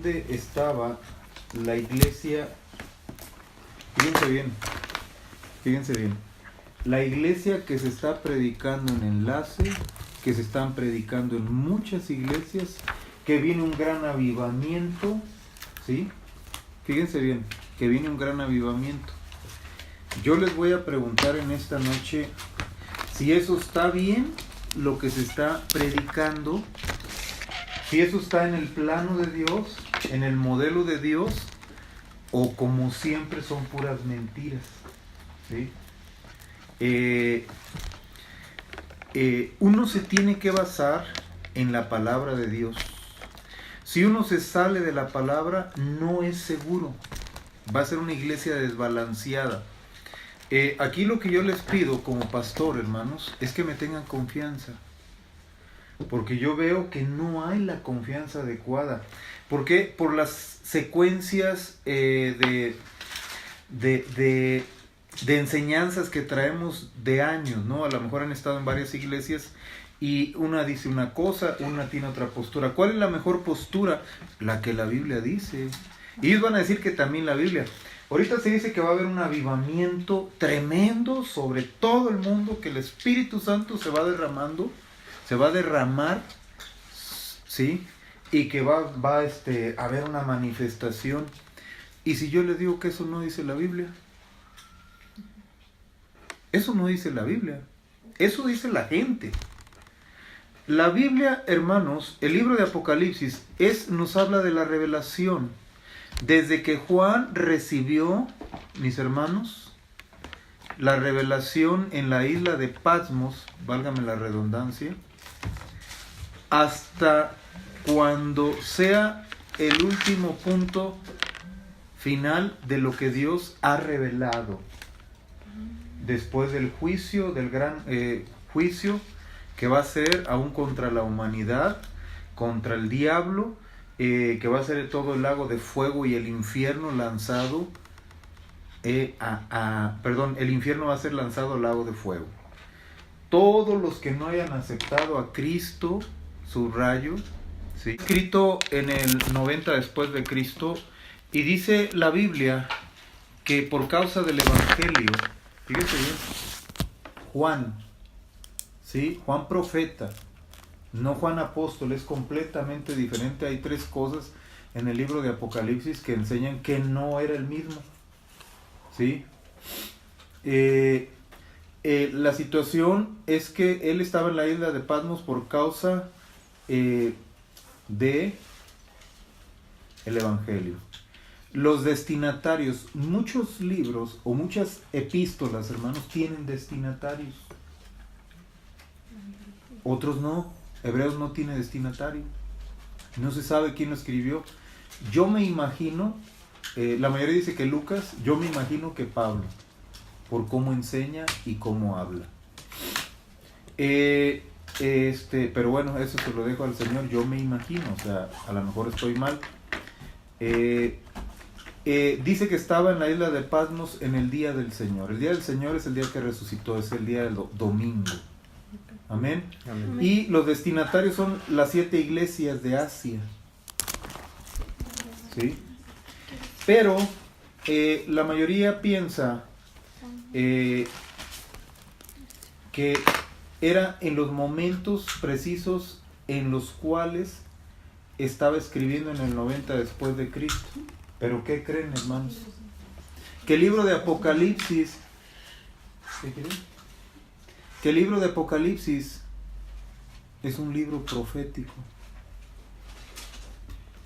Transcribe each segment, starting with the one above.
¿Dónde estaba la iglesia? Fíjense bien, la iglesia que se está predicando en Enlace, que se están predicando en muchas iglesias, que viene un gran avivamiento, ¿sí? Fíjense bien, que viene un gran avivamiento. Yo les voy a preguntar en esta noche si eso está bien, lo que se está predicando, si eso está en el plano de Dios, en el modelo de Dios, o como siempre son puras mentiras, ¿sí? Uno se tiene que basar en la palabra de Dios. Si uno se sale de la palabra, no es seguro. Va a ser una iglesia desbalanceada. Aquí lo que yo les pido como pastor, hermanos, es que me tengan confianza. Porque yo veo que no hay la confianza adecuada. ¿Por qué? Por las secuencias de enseñanzas que traemos de años, ¿no? A lo mejor han estado en varias iglesias y una dice una cosa, una tiene otra postura. ¿Cuál es la mejor postura? La que la Biblia dice. Y ellos van a decir que también la Biblia. Ahorita se dice que va a haber un avivamiento tremendo sobre todo el mundo, que el Espíritu Santo se va derramando, se va a derramar, ¿sí? Y que va a haber una manifestación. Y si yo les digo que eso no dice la Biblia, eso no dice la Biblia, eso dice la gente. La Biblia, hermanos, el libro de Apocalipsis nos habla de la revelación. Desde que Juan recibió, mis hermanos, la revelación en la isla de Patmos, válgame la redundancia, hasta cuando sea el último punto final de lo que Dios ha revelado. Después del juicio, del gran juicio que va a ser aún contra la humanidad, contra el diablo, que va a ser todo el lago de fuego y el infierno lanzado, el infierno va a ser lanzado al lago de fuego. Todos los que no hayan aceptado a Cristo, subrayo, ¿sí? Escrito en el 90 después de Cristo, y dice la Biblia que por causa del Evangelio, fíjense bien, Juan, ¿sí? Juan profeta, no Juan apóstol, es completamente diferente. Hay tres cosas en el libro de Apocalipsis que enseñan que no era el mismo, ¿sí? La situación es que él estaba en la isla de Patmos por causa de el Evangelio. Los destinatarios, muchos libros o muchas epístolas, hermanos, tienen destinatarios. Otros no. Hebreos no tiene destinatario. No se sabe quién lo escribió. Yo me imagino, la mayoría dice que Lucas, yo me imagino que Pablo, por cómo enseña y cómo habla. Pero bueno, eso se lo dejo al Señor, yo me imagino, o sea, a lo mejor estoy mal. Dice que estaba en la isla de Patmos en el día del Señor. El día del Señor es el día que resucitó, es el día del domingo. Amén. Amén. Y los destinatarios son las 7 iglesias de Asia. ¿Sí? Pero la mayoría piensa que era en los momentos precisos en los cuales estaba escribiendo en el 90 después de Cristo. Pero ¿qué creen, hermanos? Que el libro de Apocalipsis, que el libro de Apocalipsis es un libro profético.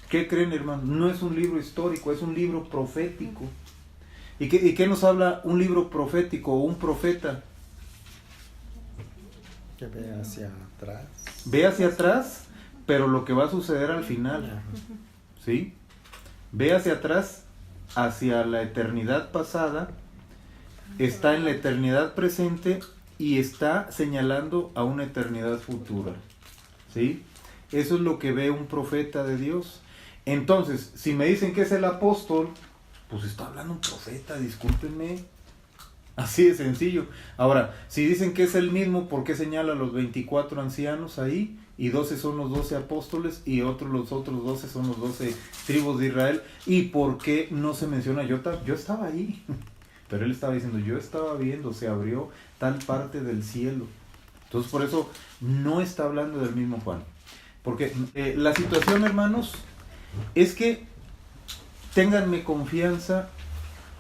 ¿Qué creen, hermanos? No es un libro histórico, es un libro profético. ¿Y qué nos habla un libro profético o un profeta? Que ve hacia atrás. Ve hacia atrás, pero lo que va a suceder al final. ¿Sí? Ve hacia atrás, hacia la eternidad pasada, está en la eternidad presente y está señalando a una eternidad futura. ¿Sí? Eso es lo que ve un profeta de Dios. Entonces, si me dicen que es el apóstol, pues está hablando un profeta, discúlpenme. Así de sencillo. Ahora, si dicen que es el mismo, ¿por qué señala a los 24 ancianos ahí? y 12 son los 12 apóstoles, y los otros 12 son los 12 tribus de Israel. ¿Y por qué no se menciona? Yo estaba ahí, pero él estaba diciendo, yo estaba viendo, se abrió tal parte del cielo. Entonces por eso no está hablando del mismo Juan. Porque la situación, hermanos, es que ténganme confianza,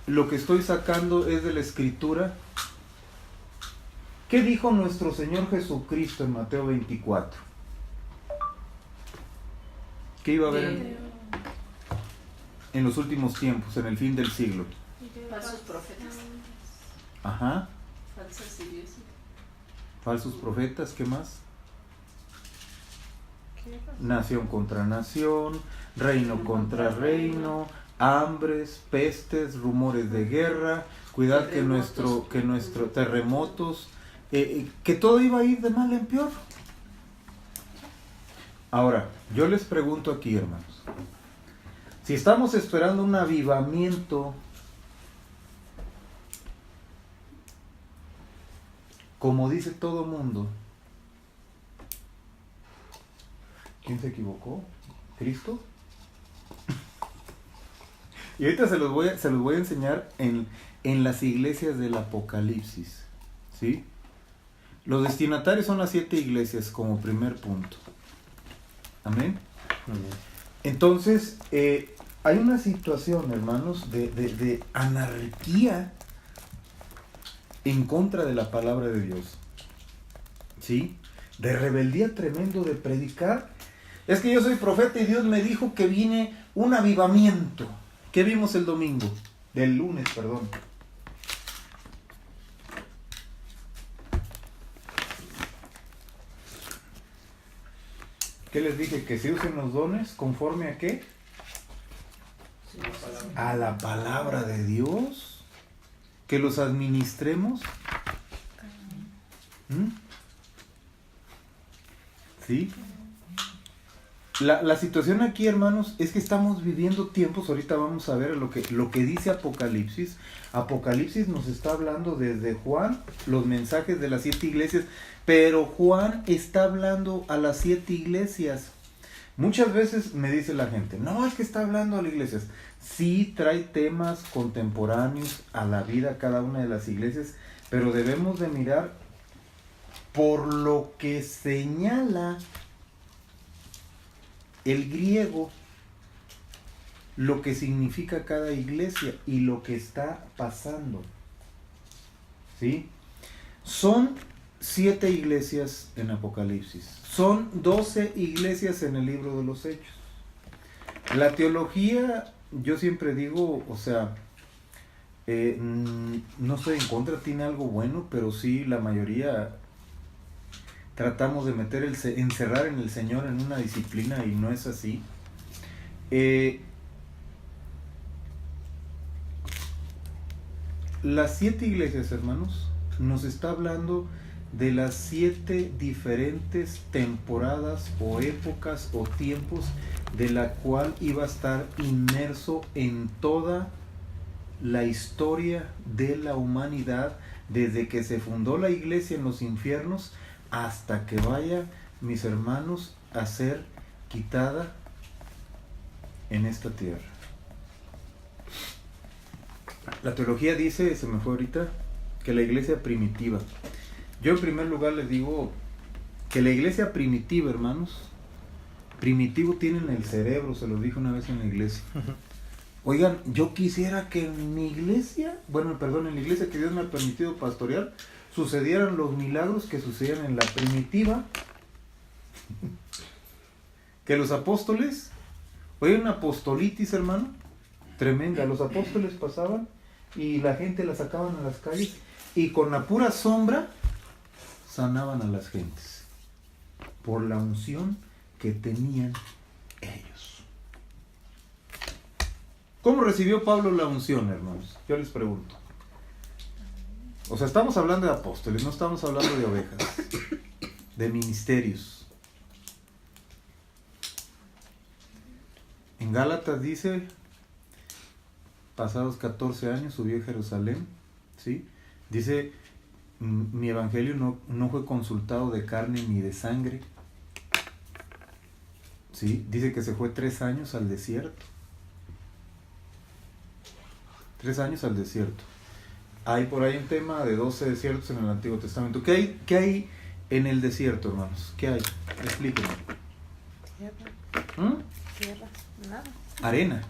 lo que estoy sacando es de la Escritura. ¿Qué dijo nuestro Señor Jesucristo en Mateo 24? ¿Qué iba a haber en los últimos tiempos, en el fin del siglo? Falsos profetas. Ajá. Falsas iglesias. Falsos profetas, ¿qué más? Nación contra nación, reino contra reino, hambres, pestes, rumores de guerra, cuidad que nuestro terremotos, que todo iba a ir de mal en peor. Ahora, yo les pregunto aquí, hermanos, si estamos esperando un avivamiento como dice todo mundo, ¿quién se equivocó? ¿Cristo? Y ahorita se los voy a enseñar en las iglesias del Apocalipsis, ¿sí? Los destinatarios son las 7 iglesias como primer punto. Amén. Entonces, hay una situación, hermanos, de anarquía en contra de la palabra de Dios, ¿sí? De rebeldía tremendo, de predicar. Es que yo soy profeta y Dios me dijo que viene un avivamiento. ¿Qué vimos el domingo? Del lunes, perdón. ¿Qué les dije? Que se usen los dones conforme a qué? A la palabra de Dios. Que los administremos. ¿Sí? La situación aquí, hermanos, es que estamos viviendo tiempos, ahorita vamos a ver lo que dice Apocalipsis. Apocalipsis nos está hablando desde Juan, los mensajes de las 7 iglesias, pero Juan está hablando a las 7 iglesias. Muchas veces me dice la gente, no, es que está hablando a las iglesias. Sí trae temas contemporáneos a la vida cada una de las iglesias, pero debemos de mirar por lo que señala el griego, lo que significa cada iglesia y lo que está pasando. ¿Sí? Son 7 iglesias en Apocalipsis. Son 12 iglesias en el libro de los Hechos. La teología, yo siempre digo, o sea, no estoy en contra, tiene algo bueno, pero sí la mayoría tratamos de encerrar en el Señor en una disciplina y no es así. Las 7 iglesias, hermanos, nos está hablando de las 7 diferentes temporadas o épocas o tiempos de la cual iba a estar inmerso en toda la historia de la humanidad, desde que se fundó la iglesia en los infiernos hasta que vaya, mis hermanos, a ser quitada en esta tierra. La teología dice, se me fue ahorita, que la iglesia primitiva. Yo en primer lugar les digo que la iglesia primitiva, hermanos, primitivo tienen el cerebro, se lo dije una vez en la iglesia. Oigan, yo quisiera que en mi iglesia, en la iglesia que Dios me ha permitido pastorear, sucedieran los milagros que sucedían en la primitiva. Que los apóstoles, oigan, una apostolitis, hermano, tremenda. Los apóstoles pasaban y la gente la sacaban a las calles y con la pura sombra sanaban a las gentes por la unción que tenían ellos. ¿Cómo recibió Pablo la unción, hermanos? Yo les pregunto. O sea, estamos hablando de apóstoles, no estamos hablando de ovejas, de ministerios. En Gálatas dice, pasados 14 años subí a Jerusalén, ¿sí? Dice, mi evangelio no fue consultado de carne ni de sangre, ¿Sí? Dice que se fue 3 años al desierto. 3 años al desierto. Hay por ahí un tema de 12 desiertos en el Antiguo Testamento. ¿Qué hay en el desierto, hermanos? ¿Qué hay? Explíquenme. Tierra. Tierra. Nada. Arena.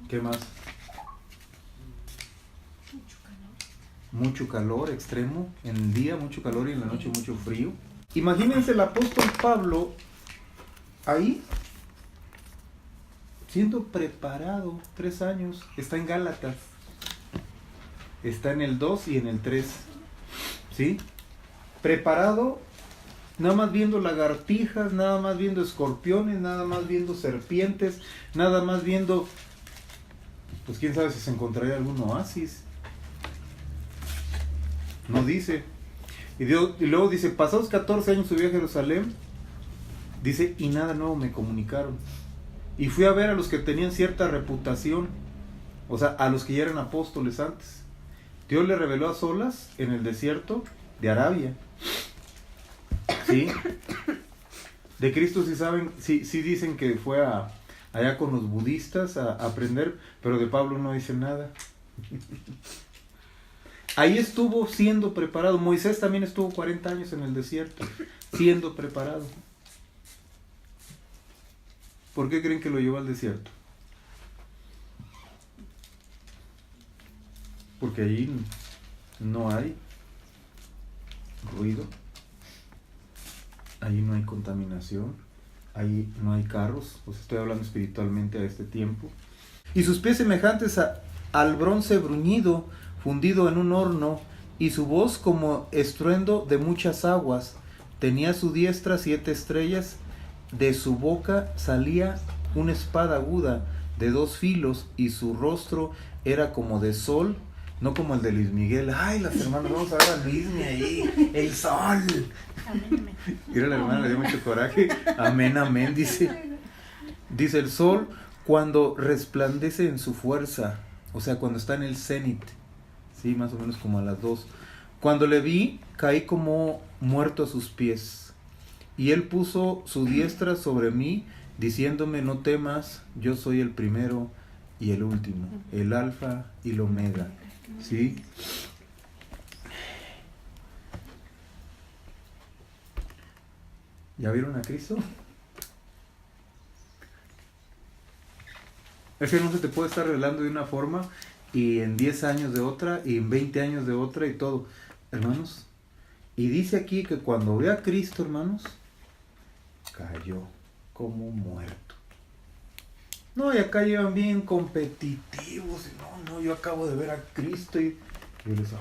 ¿Qué más? Mucho calor extremo. En el día mucho calor y en la noche mucho frío. Imagínense el apóstol Pablo ahí siendo preparado 3 años. Está en Gálatas. Está en el 2 y en el 3. ¿Sí? Preparado, nada más viendo lagartijas, nada más viendo escorpiones, nada más viendo serpientes, nada más viendo, pues quién sabe si se encontraría algún oasis. No dice. Y luego dice, pasados 14 años subí a Jerusalén, dice, y nada nuevo me comunicaron. Y fui a ver a los que tenían cierta reputación, o sea, a los que ya eran apóstoles antes. Dios le reveló a solas en el desierto de Arabia. ¿Sí? De Cristo sí saben, sí dicen que fue allá con los budistas a aprender, pero de Pablo no dice nada. Ahí estuvo siendo preparado. Moisés también estuvo 40 años en el desierto, siendo preparado. ¿Por qué creen que lo llevó al desierto? Porque allí no hay ruido, allí no hay contaminación, allí no hay carros, pues estoy hablando espiritualmente a este tiempo. Y sus pies semejantes al bronce bruñido, fundido en un horno, y su voz como estruendo de muchas aguas. Tenía a su diestra 7 estrellas, de su boca salía una espada aguda de 2 filos, y su rostro era como de sol, no como el de Luis Miguel. Ay, las hermanas, vamos a ver a Luis ahí, el sol. Amén. Mira, la hermana le dio mucho coraje. Amén, amén, dice. Dice el sol cuando resplandece en su fuerza, o sea, cuando está en el cenit, sí, más o menos como a las 2. Cuando le vi, caí como muerto a sus pies. Y él puso su diestra sobre mí, diciéndome, no temas, yo soy el primero y el último, el alfa y el omega. ¿Sí? ¿Ya vieron a Cristo? Es que no se te puede estar revelando de una forma y en 10 años de otra y en 20 años de otra y todo. Hermanos, y dice aquí que cuando ve a Cristo, hermanos, cayó como muerto. No, y acá llevan bien competitivos. No, yo acabo de ver a Cristo y yo les digo,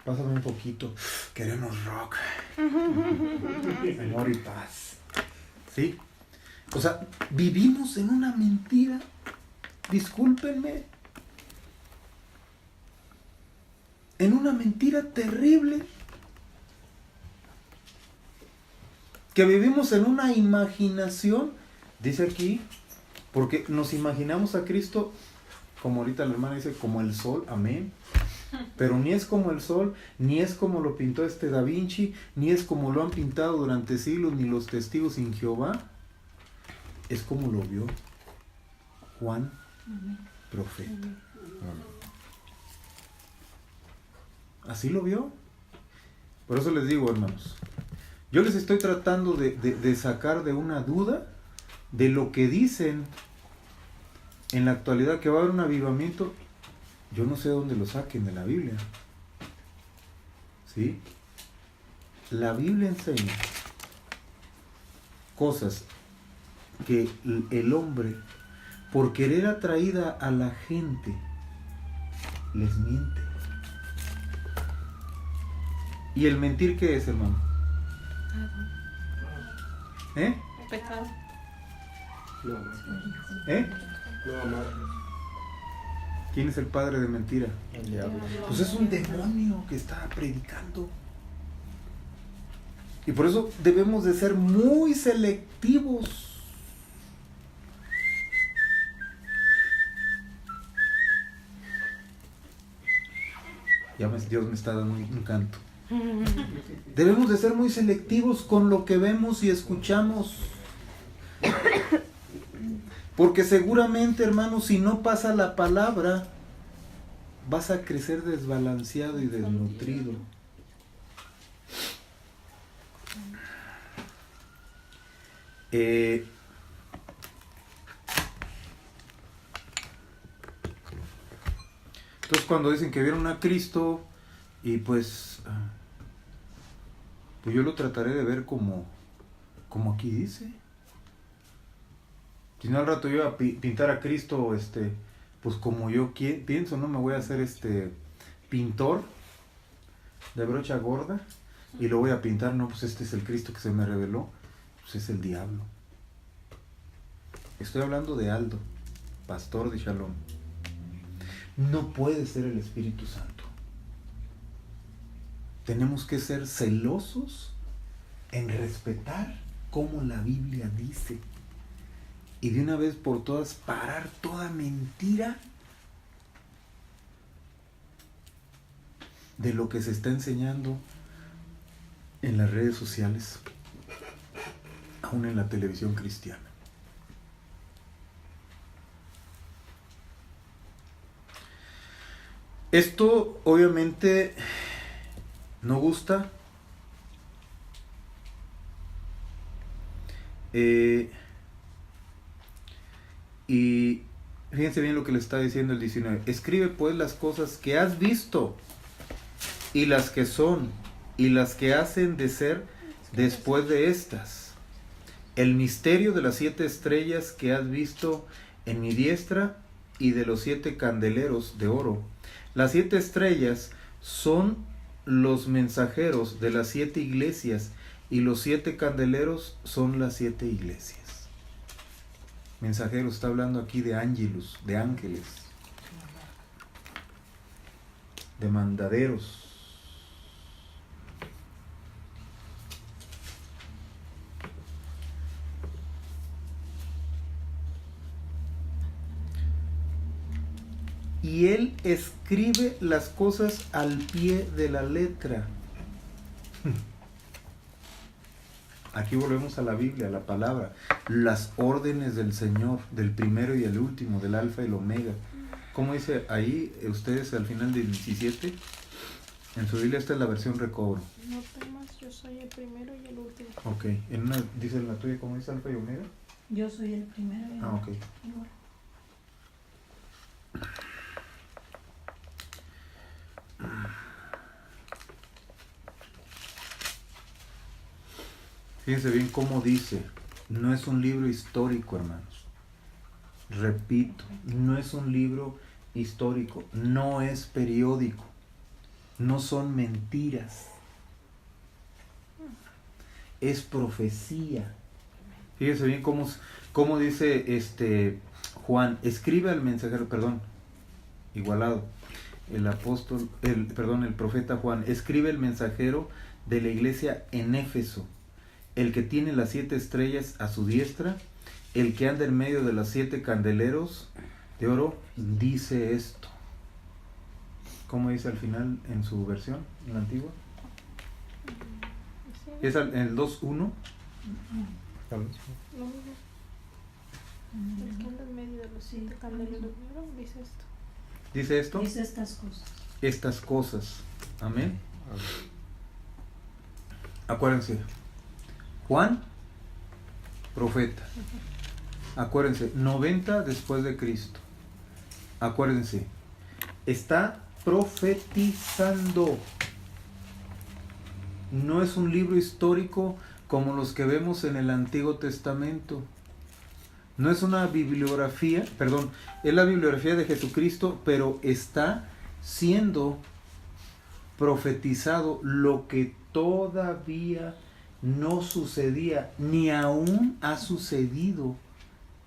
pásame un poquito, queremos rock, amor y paz. ¿Sí? O sea, vivimos en una mentira, discúlpenme, en una mentira terrible, que vivimos en una imaginación, dice aquí, porque nos imaginamos a Cristo, como ahorita la hermana dice, como el sol, amén, pero ni es como el sol, ni es como lo pintó Da Vinci, ni es como lo han pintado durante siglos, ni los testigos en Jehová, es como lo vio Juan, profeta. Así lo vio. Por eso les digo, hermanos, yo les estoy tratando de sacar de una duda de lo que dicen en la actualidad, que va a haber un avivamiento. Yo no sé dónde lo saquen de la Biblia. ¿Sí? La Biblia enseña cosas que el hombre, por querer atraída a la gente, les miente. ¿Y el mentir qué es, hermano? ¿Eh? Pecado. ¿Eh? No, amar. ¿Quién es el padre de mentira? El diablo. Pues es un demonio que está predicando. Y por eso debemos de ser muy selectivos. Dios me está dando un canto. Debemos de ser muy selectivos con lo que vemos y escuchamos. Porque seguramente, hermano, si no pasa la palabra, vas a crecer desbalanceado y desnutrido. Entonces cuando dicen que vieron a Cristo, y pues yo lo trataré de ver como aquí dice. Si no, al rato yo voy a pintar a Cristo, pues como yo pienso, no me voy a hacer pintor de brocha gorda y lo voy a pintar, no, pues este es el Cristo que se me reveló, pues es el diablo. Estoy hablando de Aldo, pastor de Shalom. No puede ser el Espíritu Santo. Tenemos que ser celosos en respetar como la Biblia dice. Y de una vez por todas parar toda mentira de lo que se está enseñando en las redes sociales, aún en la televisión cristiana. Esto obviamente no gusta. Y fíjense bien lo que le está diciendo el 19. Escribe pues las cosas que has visto, y las que son, y las que hacen de ser después de estas. El misterio de las 7 estrellas que has visto en mi diestra, y de los 7 candeleros de oro. Las 7 estrellas son los mensajeros de las 7 iglesias, y los 7 candeleros son las 7 iglesias. Mensajeros, está hablando aquí de ángelus, de ángeles, de mandaderos. Y él escribe las cosas al pie de la letra. Aquí volvemos a la Biblia, a la palabra. Las órdenes del Señor, del primero y el último, del alfa y el omega. ¿Cómo dice ahí ustedes al final del 17? En su Biblia está en la versión recobro. No temas, yo soy el primero y el último. Ok. ¿Dice en la tuya cómo dice alfa y omega? Yo soy el primero y el Ok. último. Fíjense bien cómo dice. No es un libro histórico, hermanos. Repito, no es un libro histórico. No es periódico. No son mentiras. Es profecía. Fíjense bien cómo dice Juan. Escribe al mensajero, igualado. El profeta Juan. Escribe el mensajero de la iglesia en Éfeso, el que tiene las 7 estrellas a su diestra, el que anda en medio de los 7 candeleros de oro, dice esto. ¿Cómo dice al final en su versión, en la antigua? ¿Es en el 2.1? No, el que anda en medio de los 7 candeleros de oro dice esto. ¿Dice esto? Dice estas cosas. Estas cosas. Amén. Acuérdense. Juan, profeta. Acuérdense, 90 después de Cristo. Acuérdense, está profetizando. No es un libro histórico como los que vemos en el Antiguo Testamento. No es una bibliografía, es la bibliografía de Jesucristo, pero está siendo profetizado lo que todavía no sucedía, ni aún ha sucedido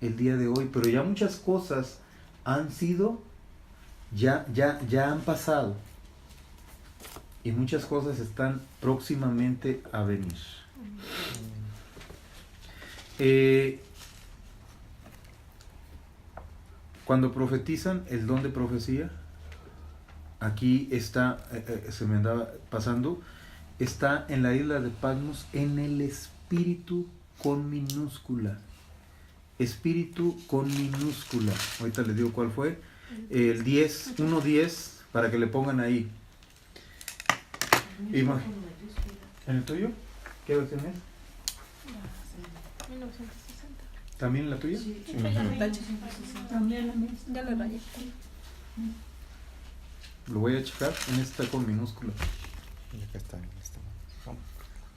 el día de hoy, pero ya muchas cosas han sido, ya han pasado, y muchas cosas están próximamente a venir. Cuando profetizan, el don de profecía, aquí está, se me andaba pasando, está en la isla de Patmos en el Espíritu con minúscula. espíritu con minúscula. Ahorita les digo cuál fue. El 10, 1:10, para que le pongan ahí. Irma, ¿en el tuyo? ¿Qué versión es? 1960. ¿También en la tuya? Sí, Sí, ya lo taché. también la misma. Ya lo rayé. Lo voy a checar. En esta con minúscula. Y acá está en esta mano.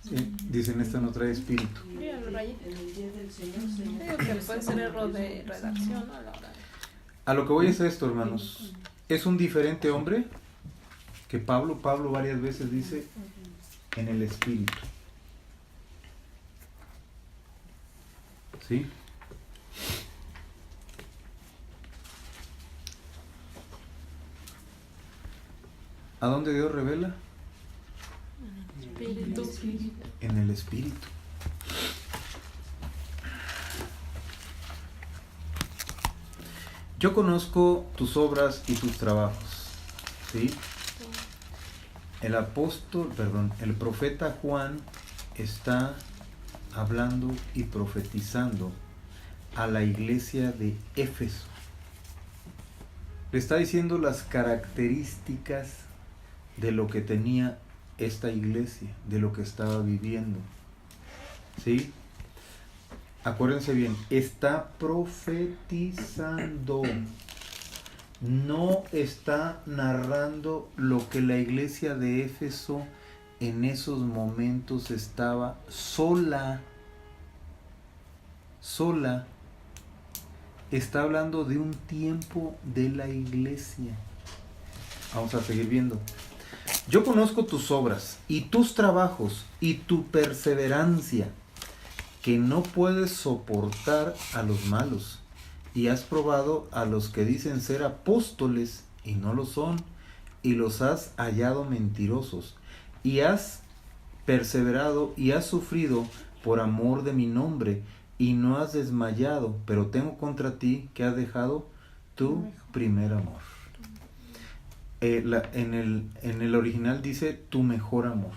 Sí, dicen esta no trae espíritu. Yo ya lo rayé. En el día del Señor, Señor. Digo que puede ser error de redacción, ¿no? A la hora de... A lo que voy es esto, hermanos. Es un diferente hombre que Pablo. Pablo varias veces dice en el espíritu. ¿Sí? ¿A dónde Dios revela? Espíritu. En el espíritu. Yo conozco tus obras y tus trabajos, ¿sí? El profeta Juan está hablando y profetizando a la iglesia de Éfeso. Le está diciendo las características de lo que tenía esta iglesia, de lo que estaba viviendo, ¿sí? Acuérdense bien, está profetizando, no está narrando lo que la iglesia de Éfeso en esos momentos estaba sola, está hablando de un tiempo de la iglesia. Vamos a seguir viendo. Yo conozco tus obras y tus trabajos y tu perseverancia, que no puedes soportar a los malos, y has probado a los que dicen ser apóstoles y no lo son, y los has hallado mentirosos, y has perseverado y has sufrido por amor de mi nombre, y no has desmayado, pero tengo contra ti que has dejado tu primer amor. En el original dice tu mejor amor.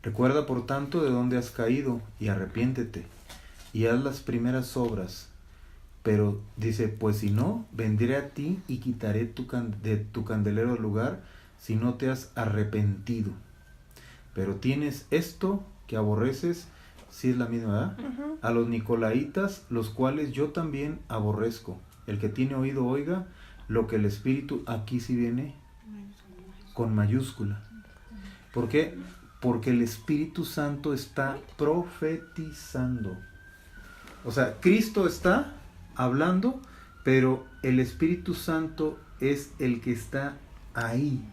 Recuerda por tanto de dónde has caído y arrepiéntete y haz las primeras obras. Pero dice, pues si no, vendré a ti y quitaré de tu candelero el lugar si no te has arrepentido. Pero tienes esto que aborreces, si es la misma, ¿verdad? Uh-huh. A los nicolaitas, los cuales yo también aborrezco. El que tiene oído oiga lo que el Espíritu, aquí sí viene con mayúscula. ¿Por qué? Porque el Espíritu Santo está profetizando. O sea, Cristo está hablando, pero el Espíritu Santo es el que está ahí.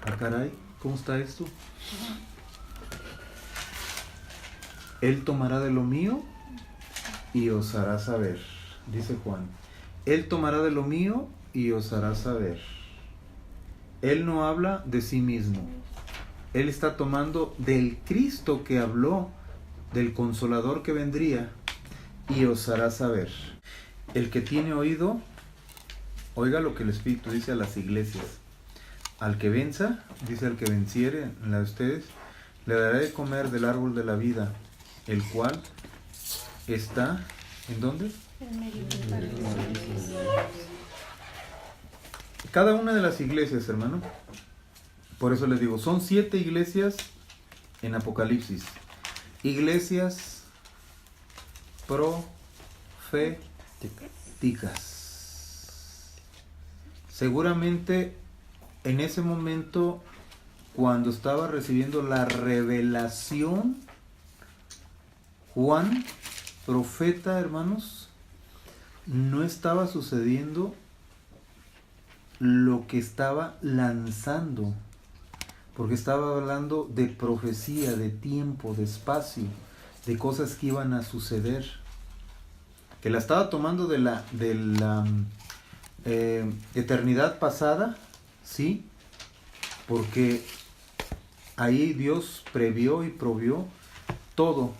Ah, caray, ¿cómo está esto? Él tomará de lo mío y os hará saber, dice Juan. Él tomará de lo mío y os hará saber. Él no habla de sí mismo. Él está tomando del Cristo que habló, del Consolador que vendría, y os hará saber. El que tiene oído, oiga lo que el Espíritu dice a las iglesias. Al que venza, dice al que venciere, en la de ustedes, le daré de comer del árbol de la vida, el cual está, ¿en dónde? En medio de la Cada una de las iglesias, hermano, por eso les digo, son 7 iglesias en Apocalipsis. Iglesias proféticas. Seguramente en ese momento, cuando estaba recibiendo la revelación, Juan, profeta, hermanos, no estaba sucediendo lo que estaba lanzando, porque estaba hablando de profecía, de tiempo, de espacio, de cosas que iban a suceder, que la estaba tomando de la eternidad pasada, sí, porque ahí Dios previó y provió todo,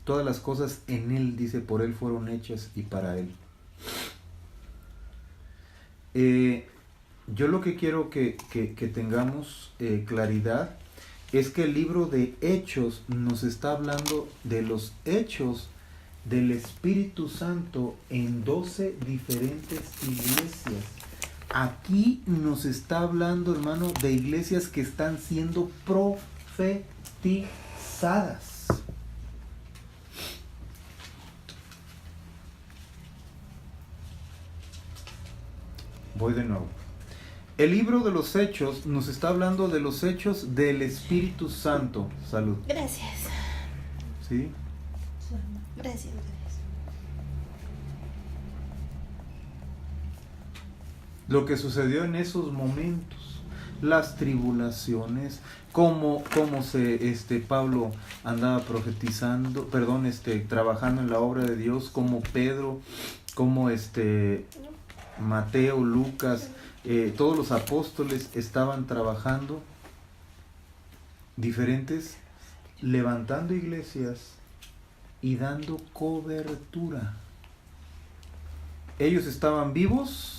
todas las cosas en Él, dice, por Él fueron hechas y para Él. Yo lo que quiero que tengamos claridad es que el libro de Hechos nos está hablando de los hechos del Espíritu Santo en 12 diferentes iglesias. Aquí nos está hablando, hermano, de iglesias que están siendo profetizadas. Voy de nuevo. El libro de los Hechos nos está hablando de los hechos del Espíritu Santo. Salud. Gracias. ¿Sí? Gracias. Lo que sucedió en esos momentos, las tribulaciones, cómo Pablo andaba profetizando, trabajando en la obra de Dios, como Pedro, como Mateo, Lucas, todos los apóstoles estaban trabajando diferentes, levantando iglesias y dando cobertura. Ellos estaban vivos.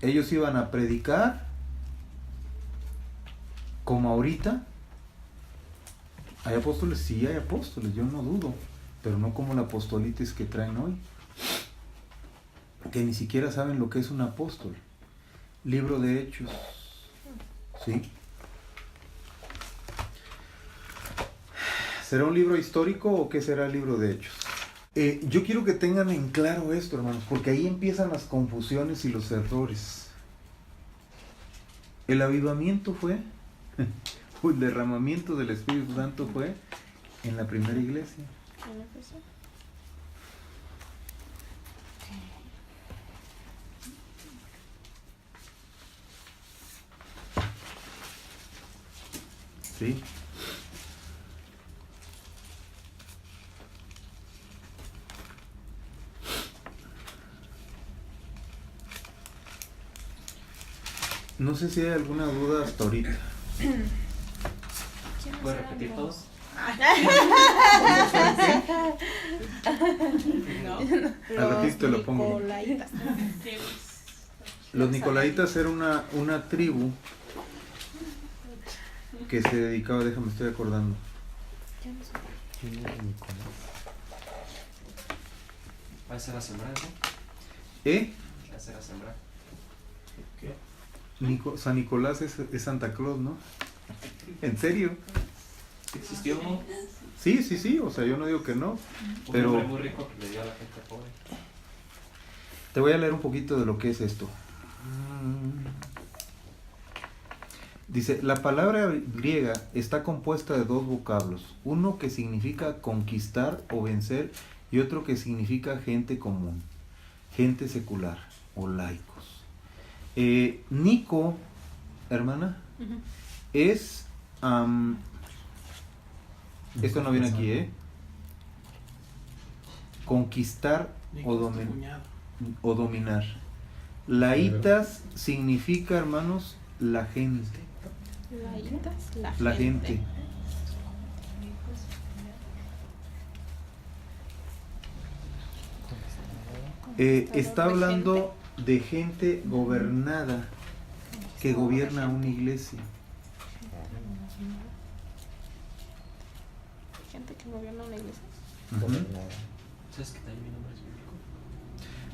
Ellos iban a predicar como ahorita. ¿Hay apóstoles? Sí, hay apóstoles, yo no dudo, pero no como la apostolitis que traen hoy, que ni siquiera saben lo que es un apóstol. Libro de Hechos, ¿sí? ¿Será un libro histórico o qué será el libro de Hechos? Yo quiero que tengan en claro esto, hermanos, porque ahí empiezan las confusiones y los errores. El avivamiento fue, el derramamiento del Espíritu Santo fue en la primera iglesia. ¿Sí? No sé si hay alguna duda hasta ahorita. ¿Puedo repetir todos? Al ratito te lo pongo. Nicolaitas. Los Nicolaitas era una tribu que se dedicaba, déjame, estoy acordando. Va a ser a sembrar, ¿no? Va a ser a sembrar. San Nicolás es Santa Claus, ¿no? ¿En serio? ¿Existió uno? Sí, o sea, yo no digo que no, Un hombre pero muy rico que le dio a la gente pobre. te voy a leer un poquito de lo que es esto. Dice, la palabra griega está compuesta de dos vocablos, uno que significa conquistar o vencer y otro que significa gente común, gente secular o laicos. Nico, hermana, es... esto no viene aquí, conquistar o dominar. Laitas significa, hermanos, la gente. Laitas, La gente. Está hablando de gente gobernada que gobierna una iglesia. Gente que gobierna una iglesia. ¿Sabes que también mi nombre es bíblico?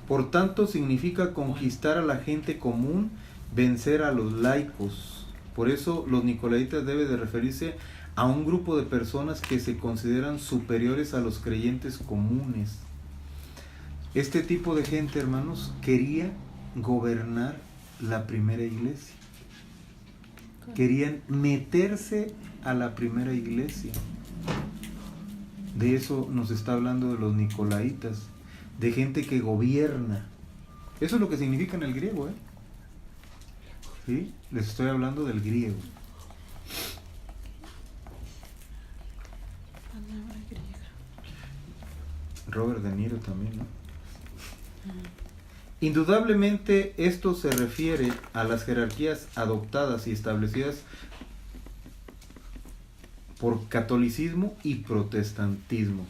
Por tanto, significa conquistar a la gente común, vencer a los laicos. Por eso los nicolaitas deben de referirse a un grupo de personas que se consideran superiores a los creyentes comunes. Este tipo de gente, hermanos, quería gobernar la primera iglesia. Querían meterse a la primera iglesia. De eso nos está hablando de los nicolaitas, de gente que gobierna. Eso es lo que significa en el griego, ¿Sí? Les estoy hablando del griego. Palabra griega. Robert De Niro también, ¿no? Indudablemente esto se refiere a las jerarquías adoptadas y establecidas por catolicismo y protestantismo.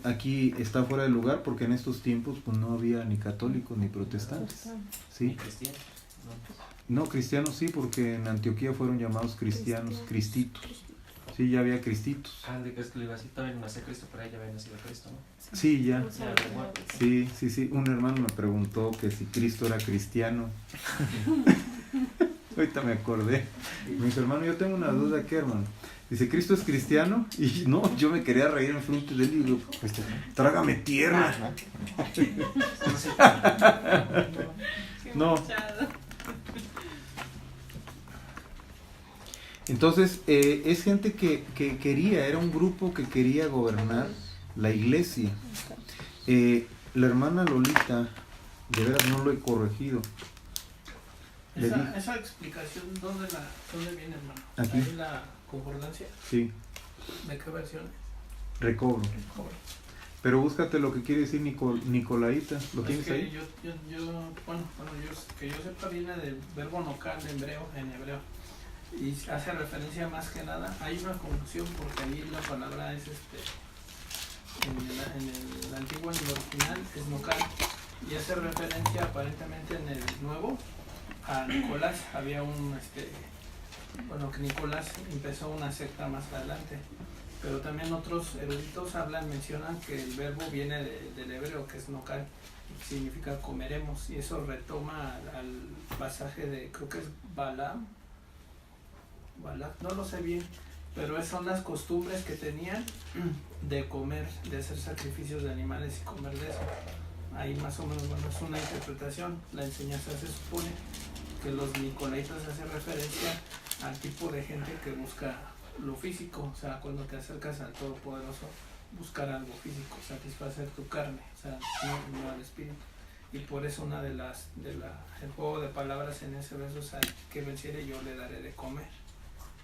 Aquí está fuera de lugar porque en estos tiempos pues, no había ni católicos ni protestantes. ¿Sí? Cristianos. No, cristianos sí, porque en Antioquía fueron llamados cristianos, cristitos. Sí, ya había cristitos. Ah, de que es que le iba a decir, todavía no nació Cristo, pero ahí ya había nacido Cristo, ¿no? Sí, ya. Sí. Sí. Un hermano me preguntó que si Cristo era cristiano. Ahorita me acordé. Me dice, hermano, yo tengo una duda, ¿qué, hermano? Dice, ¿Cristo es cristiano? Y no, yo me quería reír en frente de él y digo, pues, trágame tierra. No. Entonces, es gente que quería, era un grupo que quería gobernar la iglesia. La hermana Lolita, de veras no lo he corregido. Esa explicación, ¿dónde viene, hermano? Aquí. ¿Ahí la concordancia? Sí, ¿De qué versión? recobro. Cobra. Pero búscate lo que quiere decir Nicolaita. ¿Lo tienes que ahí? Que yo sepa viene del verbo nocal en hebreo. Y hace referencia más que nada, hay una confusión porque ahí la palabra es en el antiguo, en el original, es nocal. Y hace referencia aparentemente en el nuevo a Nicolás. Había que Nicolás empezó una secta más adelante. Pero también otros eruditos mencionan que el verbo viene del hebreo, que es nocal, y que significa comeremos. Y eso retoma al pasaje de, creo que es Balaam, no lo sé bien, pero son las costumbres que tenían de comer, de hacer sacrificios de animales y comer de eso. Ahí más o menos, es una interpretación. La enseñanza se supone que los nicolaitas hacen referencia al tipo de gente que busca lo físico, o sea, cuando te acercas al Todopoderoso, buscar algo físico, satisfacer tu carne, o sea, no al espíritu. Y por eso el juego de palabras en ese verso es: que venciere yo le daré de comer.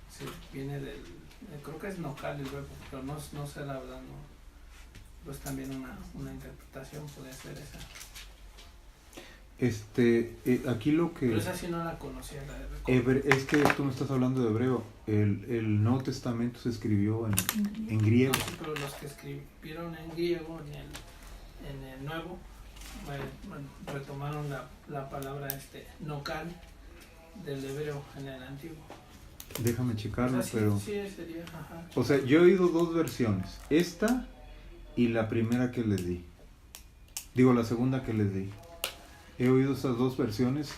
Sí, viene creo que es nocal el verbo, pero no sé la verdad, no. Pues también una interpretación puede ser esa. Aquí lo que... Pero esa sí no la conocía, la de comer. Es que tú no estás hablando de hebreo. El Nuevo Testamento se escribió en griego. No, sí, pero los que escribieron en griego, en el nuevo, retomaron la palabra nocal del hebreo en el antiguo. Déjame checarlo, Sí, pero... Sí, sería, ajá. O sea, yo he oído dos versiones. Esta y la primera que les di. Digo, la segunda que les di. He oído esas dos versiones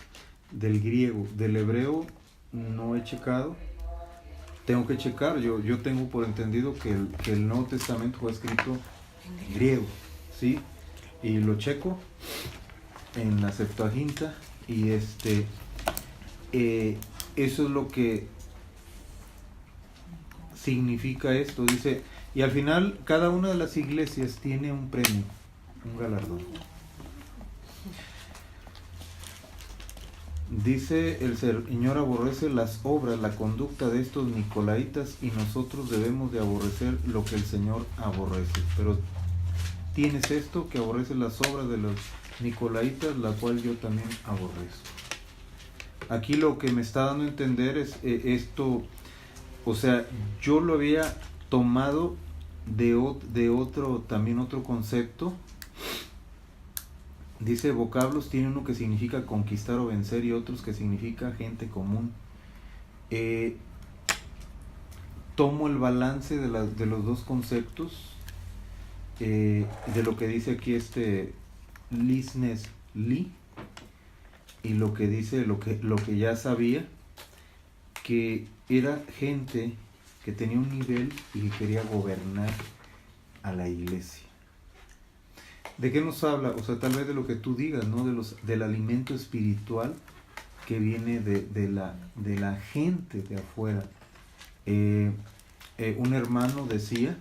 del griego. Del hebreo no he checado. Tengo que checar. Yo tengo por entendido que el Nuevo Testamento fue escrito en griego, ¿sí? Y lo checo en la Septuaginta y eso es lo que significa esto. Dice, y al final cada una de las iglesias tiene un premio, un galardón. Dice, el Señor aborrece las obras, la conducta de estos nicolaitas, y nosotros debemos de aborrecer lo que el Señor aborrece. Pero tienes esto, que aborrece las obras de los nicolaitas, la cual yo también aborrezco. Aquí lo que me está dando a entender es esto, o sea, yo lo había tomado de otro concepto. Dice, vocablos, tiene uno que significa conquistar o vencer y otros que significa gente común. Tomo el balance de los dos conceptos, de lo que dice aquí Lisnes Lee, y lo que dice, lo que ya sabía, que era gente que tenía un nivel y que quería gobernar a la iglesia. ¿De qué nos habla? O sea, tal vez de lo que tú digas, ¿no? Del alimento espiritual que viene de la gente de afuera. Un hermano decía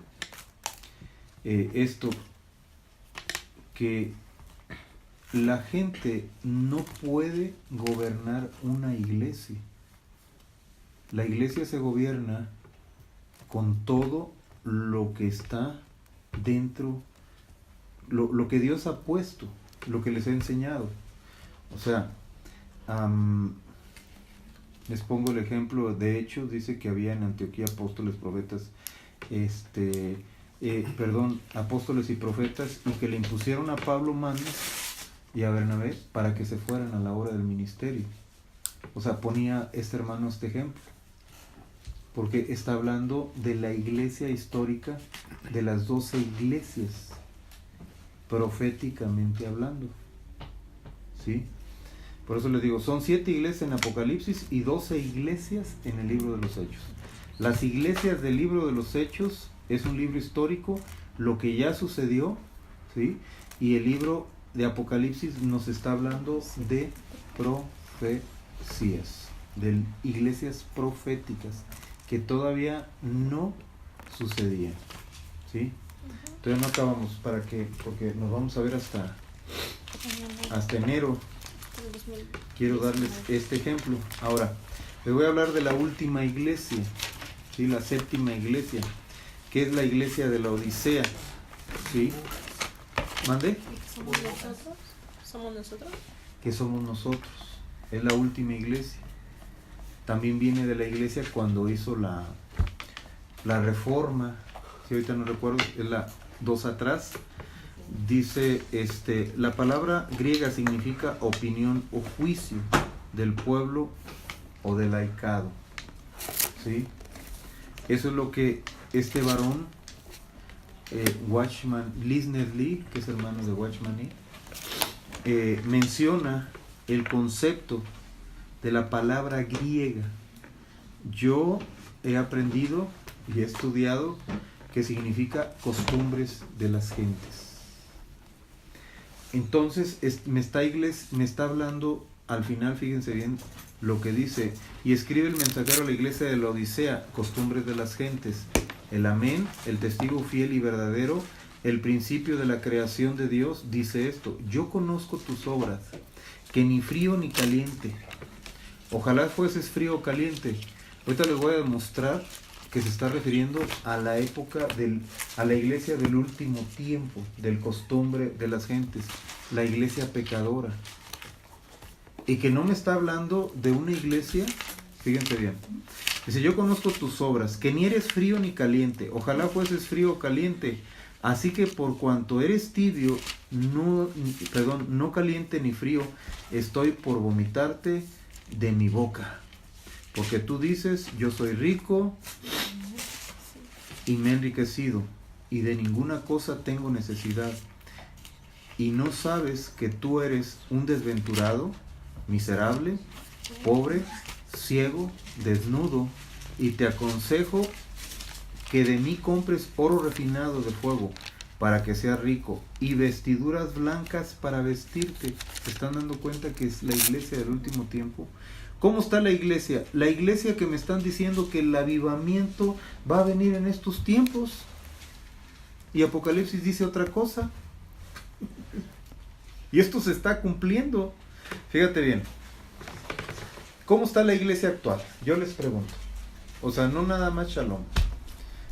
que la gente no puede gobernar una iglesia. La iglesia se gobierna con todo lo que está dentro, lo que Dios ha puesto, lo que les ha enseñado. O sea, les pongo el ejemplo de Hechos. Dice que había en Antioquía apóstoles, profetas, apóstoles y profetas, y que le impusieron a Pablo manos y a Bernabé para que se fueran a la hora del ministerio. O sea, ponía este hermano este ejemplo, porque está hablando de la iglesia histórica, de las 12 iglesias, proféticamente hablando, ¿sí? Por eso les digo, son 7 iglesias en Apocalipsis y 12 iglesias en el libro de los Hechos. Las iglesias del libro de los Hechos es un libro histórico, lo que ya sucedió, ¿sí? Y el libro de Apocalipsis nos está hablando de profecías, de iglesias proféticas que todavía no sucedían, ¿sí? Entonces no acabamos, porque nos vamos a ver hasta enero. Quiero darles este ejemplo. Ahora, les voy a hablar de la última iglesia, ¿sí? La 7ª iglesia, que es la iglesia de la Odisea, ¿sí? ¿Mande? ¿Somos nosotros? ¿Somos nosotros? Que somos nosotros. Es la última iglesia. También viene de la iglesia cuando hizo la reforma, si ahorita no recuerdo, es la 2 atrás. Dice, la palabra griega significa opinión o juicio del pueblo o del laicado, ¿sí? Eso es lo que este varón, Watchman Lisner Lee, que es hermano de Watchman Nee, menciona el concepto de la palabra griega. Yo he aprendido y he estudiado que significa costumbres de las gentes. Entonces me está hablando al final, fíjense bien lo que dice: y escribe el mensajero a la iglesia de la Odisea, costumbres de las gentes, el amén, el testigo fiel y verdadero, el principio de la creación de Dios, dice esto: yo conozco tus obras, que ni frío ni caliente. Ojalá fueses frío o caliente. Ahorita les voy a demostrar que se está refiriendo a la época a la iglesia del último tiempo, del costumbre de las gentes, la iglesia pecadora. Y que no me está hablando de una iglesia, fíjense bien, dice: yo conozco tus obras, que ni eres frío ni caliente, ojalá fueses frío o caliente, así que por cuanto eres tibio, no caliente ni frío, estoy por vomitarte de mi boca. Porque tú dices: yo soy rico y me he enriquecido, y de ninguna cosa tengo necesidad, y no sabes que tú eres un desventurado, miserable, pobre, ciego, desnudo, y te aconsejo que de mí compres oro refinado de fuego, para que seas rico, y vestiduras blancas para vestirte. ¿Se están dando cuenta que es la iglesia del último tiempo? ¿Cómo está la iglesia? La iglesia que me están diciendo que el avivamiento va a venir en estos tiempos. Y Apocalipsis dice otra cosa. Y esto se está cumpliendo. Fíjate bien. ¿Cómo está la iglesia actual? Yo les pregunto. O sea, no nada más Shalom.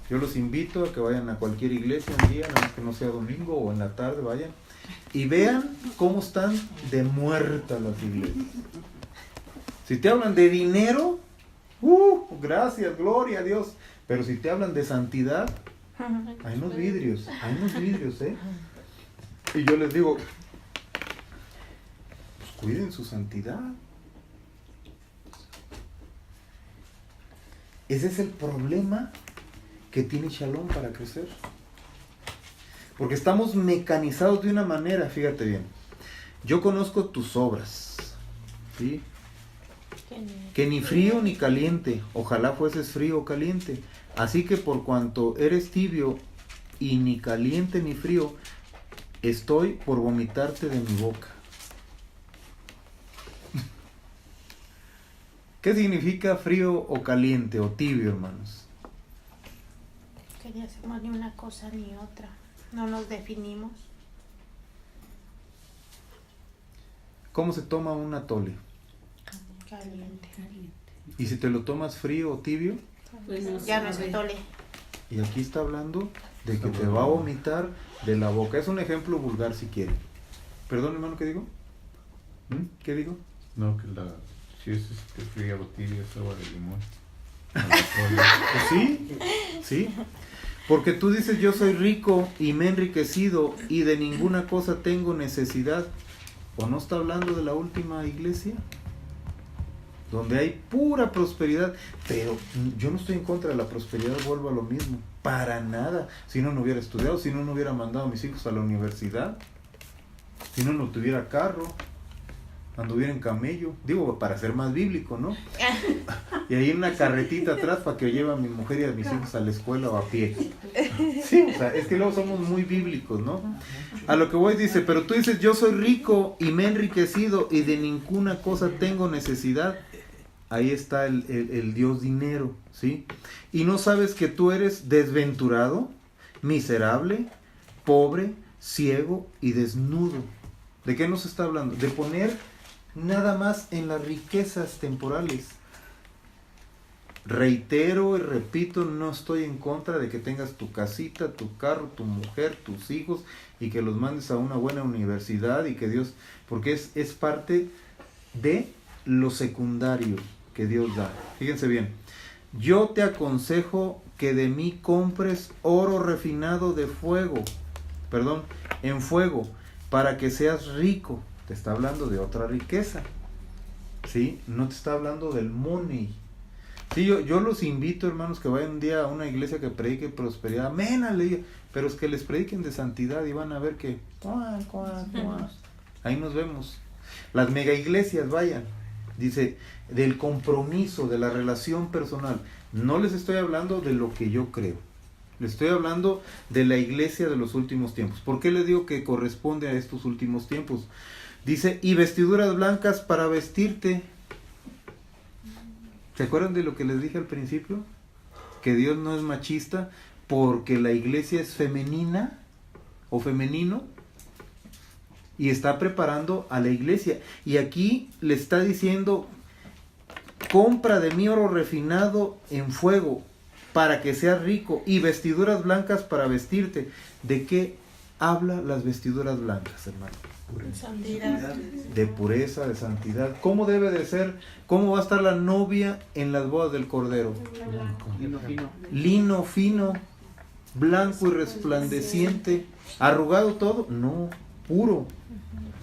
Yo los invito a que vayan a cualquier iglesia un día, nada más que no sea domingo o en la tarde, vayan. Y vean cómo están de muertas las iglesias. Si te hablan de dinero, gracias, gloria a Dios. Pero si te hablan de santidad, hay unos vidrios, ¿eh? Y yo les digo, pues cuiden su santidad. Ese es el problema que tiene Shalom para crecer. Porque estamos mecanizados de una manera, fíjate bien. Yo conozco tus obras, ¿sí? Que ni frío ni caliente, ojalá fueses frío o caliente. Así que por cuanto eres tibio y ni caliente ni frío, estoy por vomitarte de mi boca. ¿Qué significa frío o caliente o tibio, hermanos? Que ni hacemos ni una cosa ni otra. No nos definimos. ¿Cómo se toma un atole? Caliente. ¿Y si te lo tomas frío o tibio? Pues Ya no es atole. Y aquí está hablando de que te va a vomitar de la boca. Es un ejemplo vulgar si quieren. Perdón, hermano, ¿qué digo? ¿Qué digo? No, que si es frío o tibio es agua de limón. Pues sí, sí. Porque tú dices, yo soy rico y me he enriquecido y de ninguna cosa tengo necesidad. ¿O no está hablando de la última iglesia? Donde hay pura prosperidad. Pero yo no estoy en contra de la prosperidad, vuelvo a lo mismo. Para nada. Si no hubiera estudiado, si no hubiera mandado a mis hijos a la universidad, si no tuviera carro, anduviera en camello, digo, para ser más bíblico, ¿no? Y ahí una carretita atrás para que lleve a mi mujer y a mis hijos a la escuela o a pie. Sí, o sea, es que luego somos muy bíblicos, ¿no? A lo que voy dice, pero tú dices, yo soy rico y me he enriquecido y de ninguna cosa tengo necesidad. Ahí está el Dios dinero, ¿sí? Y no sabes que tú eres desventurado, miserable, pobre, ciego y desnudo. ¿De qué nos está hablando? De poner nada más en las riquezas temporales. Reitero y repito, no estoy en contra de que tengas tu casita, tu carro, tu mujer, tus hijos y que los mandes a una buena universidad y que Dios, porque es parte de lo secundario que Dios da. Fíjense bien, yo te aconsejo que de mí compres oro refinado en fuego, para que seas rico. Te está hablando de otra riqueza, ¿sí? No te está hablando del money. Sí, yo los invito, hermanos, que vayan un día a una iglesia que predique prosperidad. Amén, aleluya. Pero es que les prediquen de santidad y van a ver que... Ahí nos vemos. Las mega iglesias, vayan. Dice, del compromiso, de la relación personal. No les estoy hablando de lo que yo creo. Les estoy hablando de la iglesia de los últimos tiempos. ¿Por qué les digo que corresponde a estos últimos tiempos? Dice, y vestiduras blancas para vestirte. ¿Se acuerdan de lo que les dije al principio? Que Dios no es machista porque la iglesia es femenina o femenino y está preparando a la iglesia. Y aquí le está diciendo, compra de mí oro refinado en fuego para que seas rico y vestiduras blancas para vestirte. ¿De qué habla las vestiduras blancas, hermano? Santidad. De pureza, de santidad. ¿Cómo debe de ser? ¿Cómo va a estar la novia en las bodas del Cordero? Lino fino. Lino fino, blanco y resplandeciente. ¿Arrugado todo? No, puro.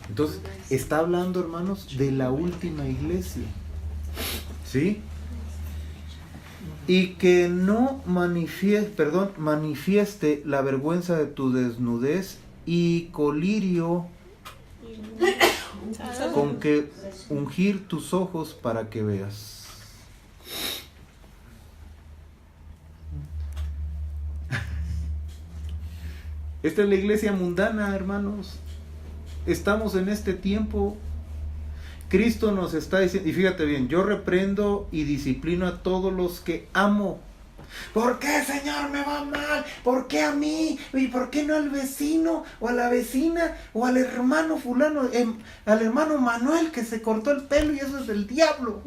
Entonces, está hablando, hermanos, de la última iglesia. ¿Sí? Y que no manifieste la vergüenza de tu desnudez y colirio con que ungir tus ojos para que veas. Esta es la iglesia mundana, hermanos. Estamos en este tiempo. Cristo nos está diciendo, y fíjate bien, yo reprendo y disciplino a todos los que amo. ¿Por qué, Señor, me va mal? ¿Por qué a mí? ¿Y por qué no al vecino o a la vecina o al hermano fulano, al hermano Manuel que se cortó el pelo y eso es del diablo?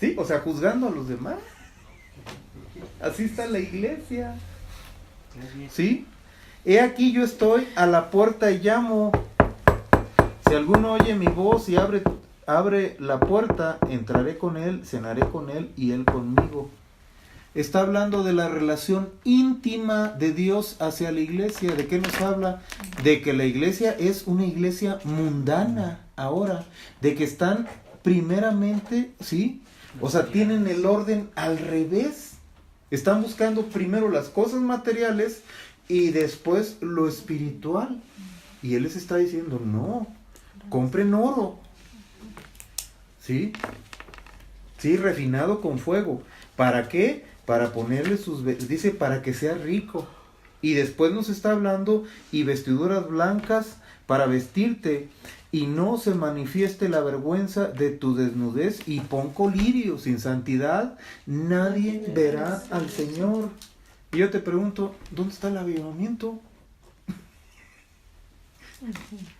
¿Sí? O sea, juzgando a los demás. Así está la iglesia. ¿Sí? He aquí yo estoy a la puerta y llamo. Si alguno oye mi voz y abre la puerta, entraré con él, cenaré con él y él conmigo. Está hablando de la relación íntima de Dios hacia la iglesia. ¿De qué nos habla? De que la iglesia es una iglesia mundana ahora. De que están primeramente, ¿sí? O sea, tienen el orden al revés. Están buscando primero las cosas materiales y después lo espiritual. Y Él les está diciendo, no, compren oro. ¿Sí? Sí, refinado con fuego. ¿Para qué? Para ponerle dice, para que sea rico. Y después nos está hablando, y vestiduras blancas para vestirte, y no se manifieste la vergüenza de tu desnudez, y pon colirio. Sin santidad nadie verá al Señor. Y yo te pregunto, ¿dónde está el avivamiento?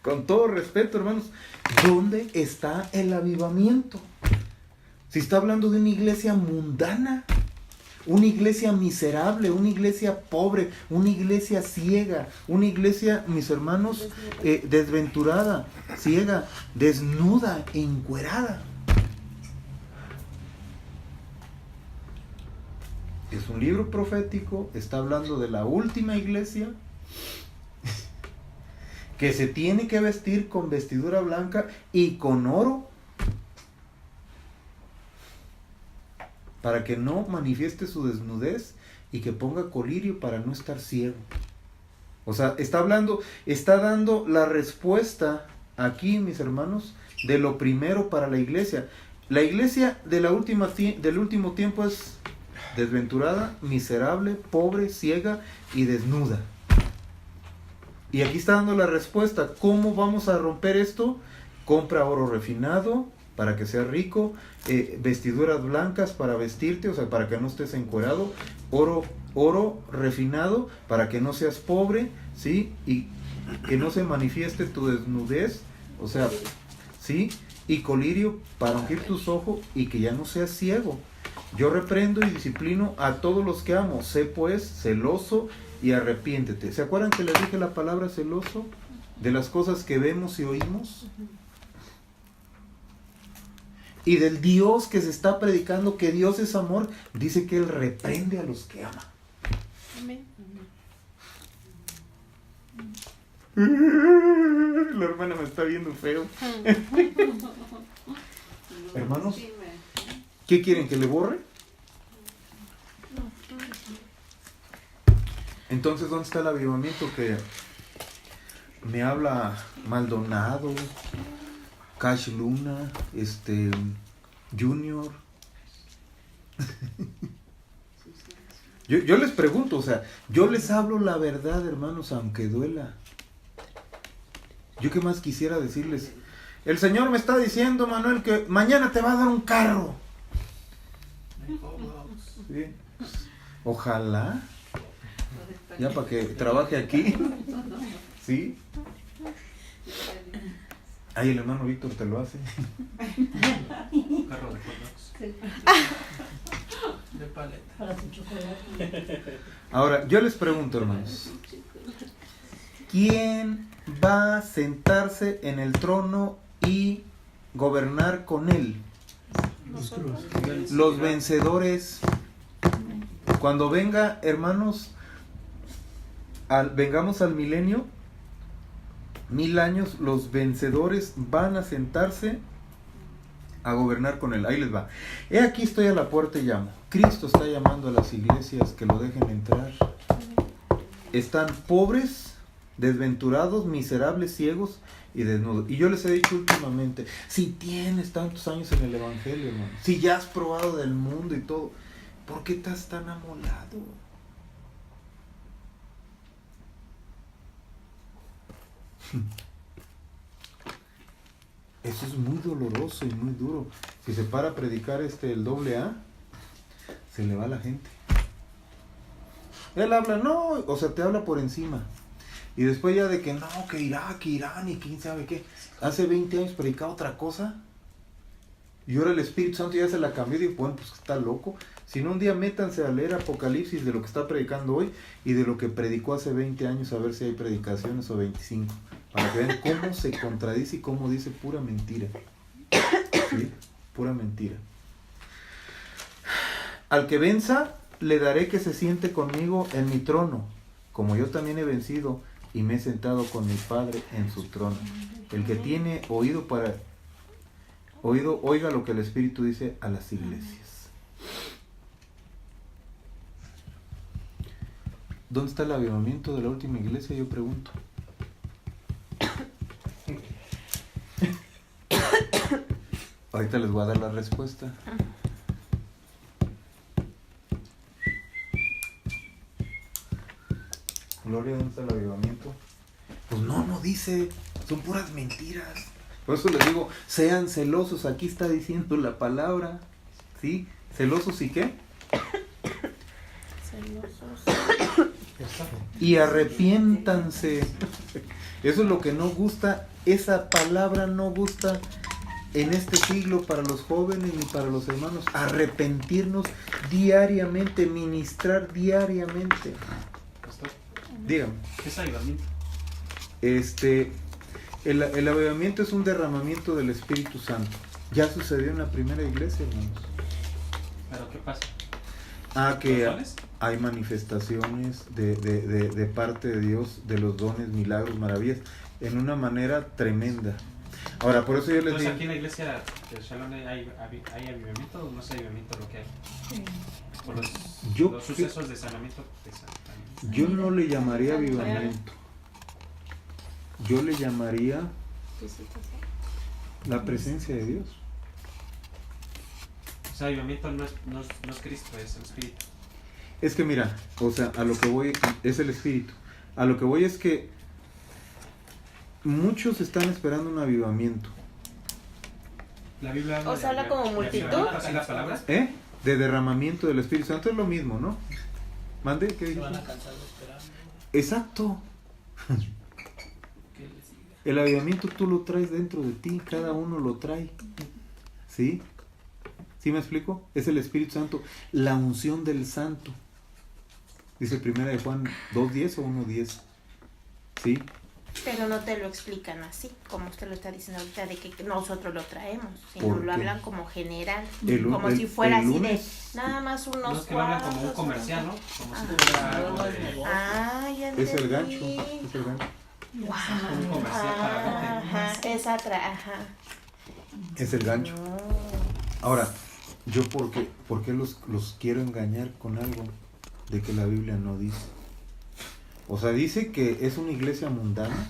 Con todo respeto, hermanos, ¿dónde está el avivamiento? Si está hablando de una iglesia mundana, una iglesia miserable, una iglesia pobre, una iglesia ciega, una iglesia, mis hermanos, desventurada, ciega, desnuda, encuerada. es un libro profético, está hablando de la última iglesia, que se tiene que vestir con vestidura blanca y con oro, para que no manifieste su desnudez y que ponga colirio para no estar ciego. O sea, está dando la respuesta aquí, mis hermanos, de lo primero para la iglesia. La iglesia del último tiempo es desventurada, miserable, pobre, ciega y desnuda. Y aquí está dando la respuesta. ¿Cómo vamos a romper esto? Compra oro refinado para que seas rico, vestiduras blancas para vestirte, o sea, para que no estés encuerado, oro refinado para que no seas pobre, ¿sí? Y que no se manifieste tu desnudez, o sea, ¿sí? Y colirio para ungir tus ojos y que ya no seas ciego. Yo reprendo y disciplino a todos los que amo. Sé pues celoso y arrepiéntete. ¿Se acuerdan que les dije la palabra celoso? De las cosas que vemos y oímos. Y del Dios que se está predicando, que Dios es amor, dice que Él reprende a los que ama. Amén. La hermana me está viendo feo. Hermanos, ¿qué quieren? ¿Que le borre? Entonces, ¿dónde está el avivamiento que me habla Maldonado, Cash Luna, Junior? Yo les pregunto, o sea, yo les hablo la verdad, hermanos, aunque duela. Yo qué más quisiera decirles. El Señor me está diciendo, Manuel, que mañana te va a dar un carro. Sí. Ojalá. Ya para que trabaje aquí. ¿Sí? Ahí el hermano Víctor te lo hace. Carro de cuernos. De paleta. Para su chocolate. Ahora, yo les pregunto, hermanos. ¿Quién va a sentarse en el trono y gobernar con él? Los vencedores. Cuando venga, hermanos, vengamos al milenio, 1000 años, los vencedores van a sentarse a gobernar con él. Ahí les va. He aquí estoy a la puerta y llamo. Cristo está llamando a las iglesias que lo dejen entrar. Están pobres, desventurados, miserables, ciegos y desnudos. Y yo les he dicho últimamente, si tienes tantos años en el evangelio, hermano, si ya has probado del mundo y todo, ¿por qué estás tan amolado? Eso es muy doloroso y muy duro. Si se para a predicar el AA, se le va la gente. Él habla, no, o sea, te habla por encima. Y después ya de que no, que Irak, que Irán y quién sabe qué. Hace 20 años predicaba otra cosa. Y ahora el Espíritu Santo ya se la cambió y dijo, bueno, pues está loco. Si no, un día métanse a leer Apocalipsis de lo que está predicando hoy y de lo que predicó hace 20 años, a ver si hay predicaciones o 25. Para que vean cómo se contradice y cómo dice pura mentira. ¿Sí? Pura mentira. Al que venza, le daré que se siente conmigo en mi trono, como yo también he vencido y me he sentado con mi Padre en su trono. El que tiene oído, oiga lo que el Espíritu dice a las iglesias. ¿Dónde está el avivamiento de la última iglesia? Yo pregunto. Ahorita les voy a dar la respuesta. Gloria, ¿dónde está el avivamiento? Pues no dice, son puras mentiras. Por eso les digo, sean celosos, aquí está diciendo la palabra, ¿sí? ¿Celosos y qué? Celosos. Y arrepiéntanse. Eso es lo que no gusta, esa palabra no gusta en este siglo para los jóvenes ni para los hermanos. Arrepentirnos diariamente, ministrar diariamente. Pastor, Dígame. ¿qué es avivamiento? El avivamiento es un derramamiento del Espíritu Santo. Ya sucedió en la primera iglesia, hermanos. ¿Pero qué pasa? Que ¿Los dones? hay manifestaciones de parte de Dios de los dones, milagros, maravillas, en una manera tremenda. Ahora, por eso yo les Entonces, digo... aquí en la iglesia de Shalom hay avivamiento o no es avivamiento lo que hay. Por los sucesos de sanamiento. Yo no le llamaría avivamiento. Yo le llamaría la presencia de Dios. O sea, avivamiento no es Cristo, es el Espíritu. Es que mira, o sea, a lo que voy es el Espíritu. A lo que voy es que muchos están esperando un avivamiento. La Biblia habla O sea, habla como multitud. ¿Así la palabra? De derramamiento del Espíritu Santo, es lo mismo, ¿no? ¿Mande? ¿Qué Se dijo? van a cansar de esperar. Exacto. Que le siga. El avivamiento tú lo traes dentro de ti, cada uno lo trae. ¿Sí? ¿Sí me explico? Es el Espíritu Santo, la unción del Santo. Dice 1 de Juan 2:10 o 1:10. ¿Sí? Pero no te lo explican así, como usted lo está diciendo ahorita, de que nosotros lo traemos, sino ¿Por lo qué? hablan como general, El si fuera el así lunes- de nada más unos No es que lo hablan como un cuantos, comercial, ¿no? Como si Ajá. fuera algo de... Ah, ya Es el entendí. gancho. Es el gancho. Un comercial para la gente. Ajá, esa ajá. Es el gancho. No. Ahora, yo ¿por qué los quiero engañar con algo de que la Biblia no dice? O sea, dice que es una iglesia mundana,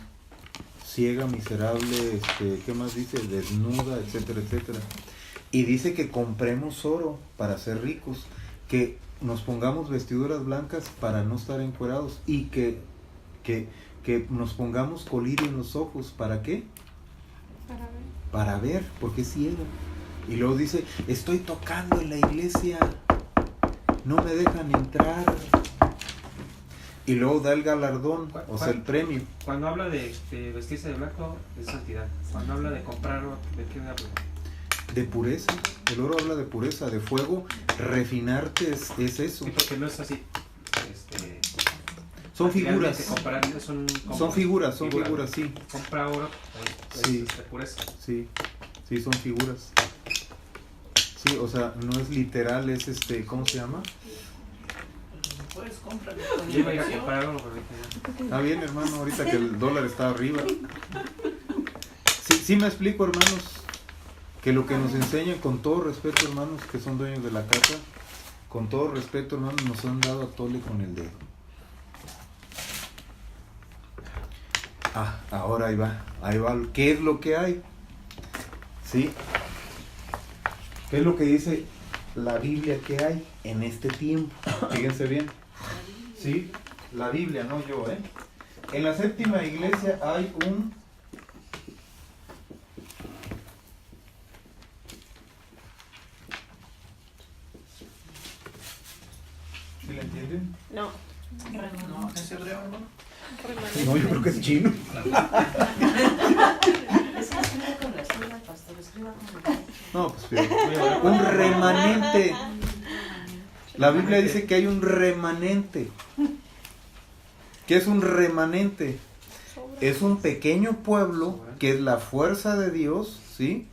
ciega, miserable, ¿qué más dice? Desnuda, etcétera, etcétera. Y dice que compremos oro para ser ricos, que nos pongamos vestiduras blancas para no estar encuerados y que nos pongamos colirio en los ojos. ¿Para qué? Para ver, porque es ciega. Y luego dice, estoy tocando en la iglesia, no me dejan entrar. Y luego da el galardón, o sea, el premio. Cuando habla de vestirse de blanco, es santidad. Cuando habla de comprar, ¿de qué habla? De pureza. El oro habla de pureza, de fuego. Refinarte es eso. Sí, porque no es así. Son Realmente figuras. comparar son Son figuras, sí. Compra oro, Sí. de pureza. Sí, son figuras. Sí, o sea, no es literal, es ¿cómo se llama? Pues cómpralo. Yo iba a ir a comprar oro, pero dije, ya. Está bien, hermano, ahorita que el dólar está arriba. Sí me explico, hermanos, que lo que nos enseñan, con todo respeto, hermanos, que son dueños de la casa, con todo respeto, hermanos, nos han dado a tole con el dedo. Ahora ahí va. ¿Qué es lo que hay? ¿Sí? ¿Qué es lo que dice la Biblia que hay en este tiempo? Fíjense bien. ¿Sí? La Biblia, no yo, ¿eh? En la séptima iglesia hay un... ¿Sí la entienden? No. No, es hebreo, ¿no? No, yo creo que es chino. Escriba con la escriba, pastor, escriba con la... No, pues fíjate. Un remanente. La Biblia dice que hay un remanente. ¿Qué es un remanente? Es un pequeño pueblo que es la fuerza de Dios, ¿sí?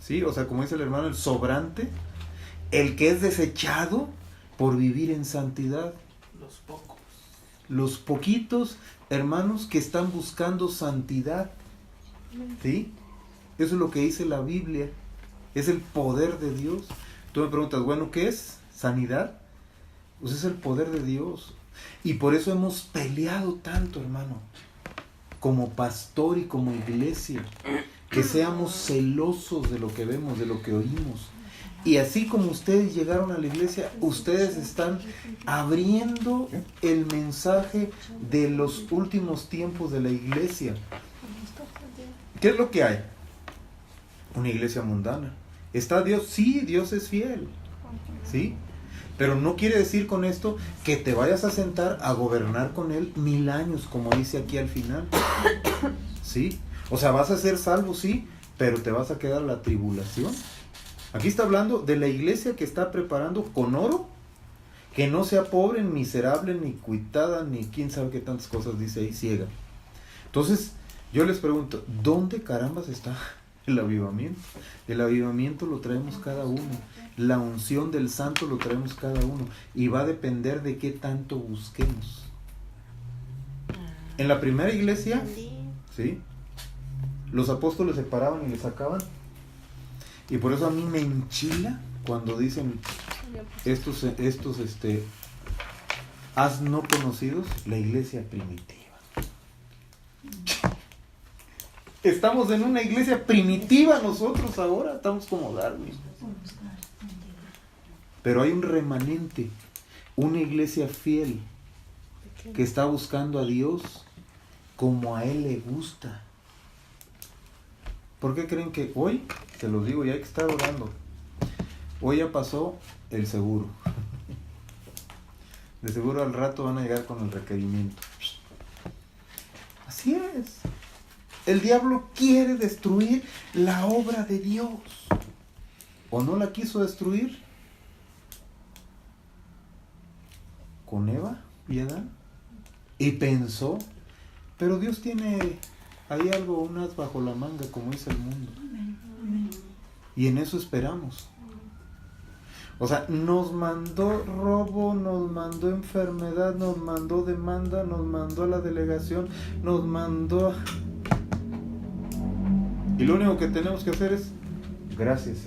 ¿Sí? O sea, como dice el hermano, el sobrante, el que es desechado por vivir en santidad. Los pocos. Los poquitos hermanos que están buscando santidad, ¿sí? Eso es lo que dice la Biblia. Es el poder de Dios. Tú me preguntas, bueno, ¿qué es? ¿Sanidad? Pues es el poder de Dios. Y por eso hemos peleado tanto, hermano, como pastor y como iglesia, que seamos celosos de lo que vemos, de lo que oímos. Y así como ustedes llegaron a la iglesia, ustedes están abriendo el mensaje de los últimos tiempos de la iglesia. ¿Qué es lo que hay? Una iglesia mundana. ¿Está Dios? Sí, Dios es fiel. ¿Sí? Pero no quiere decir con esto que te vayas a sentar a gobernar con Él 1000 años, como dice aquí al final. ¿Sí? O sea, vas a ser salvo, sí, pero te vas a quedar la tribulación. Aquí está hablando de la iglesia que está preparando con oro, que no sea pobre, ni miserable, ni cuitada, ni quién sabe qué tantas cosas dice ahí, ciega. Entonces, yo les pregunto, ¿dónde carambas está El avivamiento. El avivamiento lo traemos cada uno. La unción del santo lo traemos cada uno. Y va a depender de qué tanto busquemos. En la primera iglesia, ¿sí? Los apóstoles se paraban y le sacaban. Y por eso a mí me enchila cuando dicen estos has no conocidos, la iglesia primitiva. Estamos en una iglesia primitiva nosotros ahora, estamos como Darwin. Pero hay un remanente, una iglesia fiel que está buscando a Dios como a Él le gusta. ¿Por qué creen que hoy, se los digo, ya hay que estar orando? Hoy ya pasó el seguro. De seguro al rato van a llegar con el requerimiento. Así es. El diablo quiere destruir la obra de Dios. ¿O no la quiso destruir? Con Eva y Adán. Y pensó, pero Dios tiene ahí algo, un as bajo la manga, como dice el mundo. Y en eso esperamos. O sea, nos mandó robo, nos mandó enfermedad, nos mandó demanda, nos mandó a la delegación, nos mandó... Y lo único que tenemos que hacer es, gracias.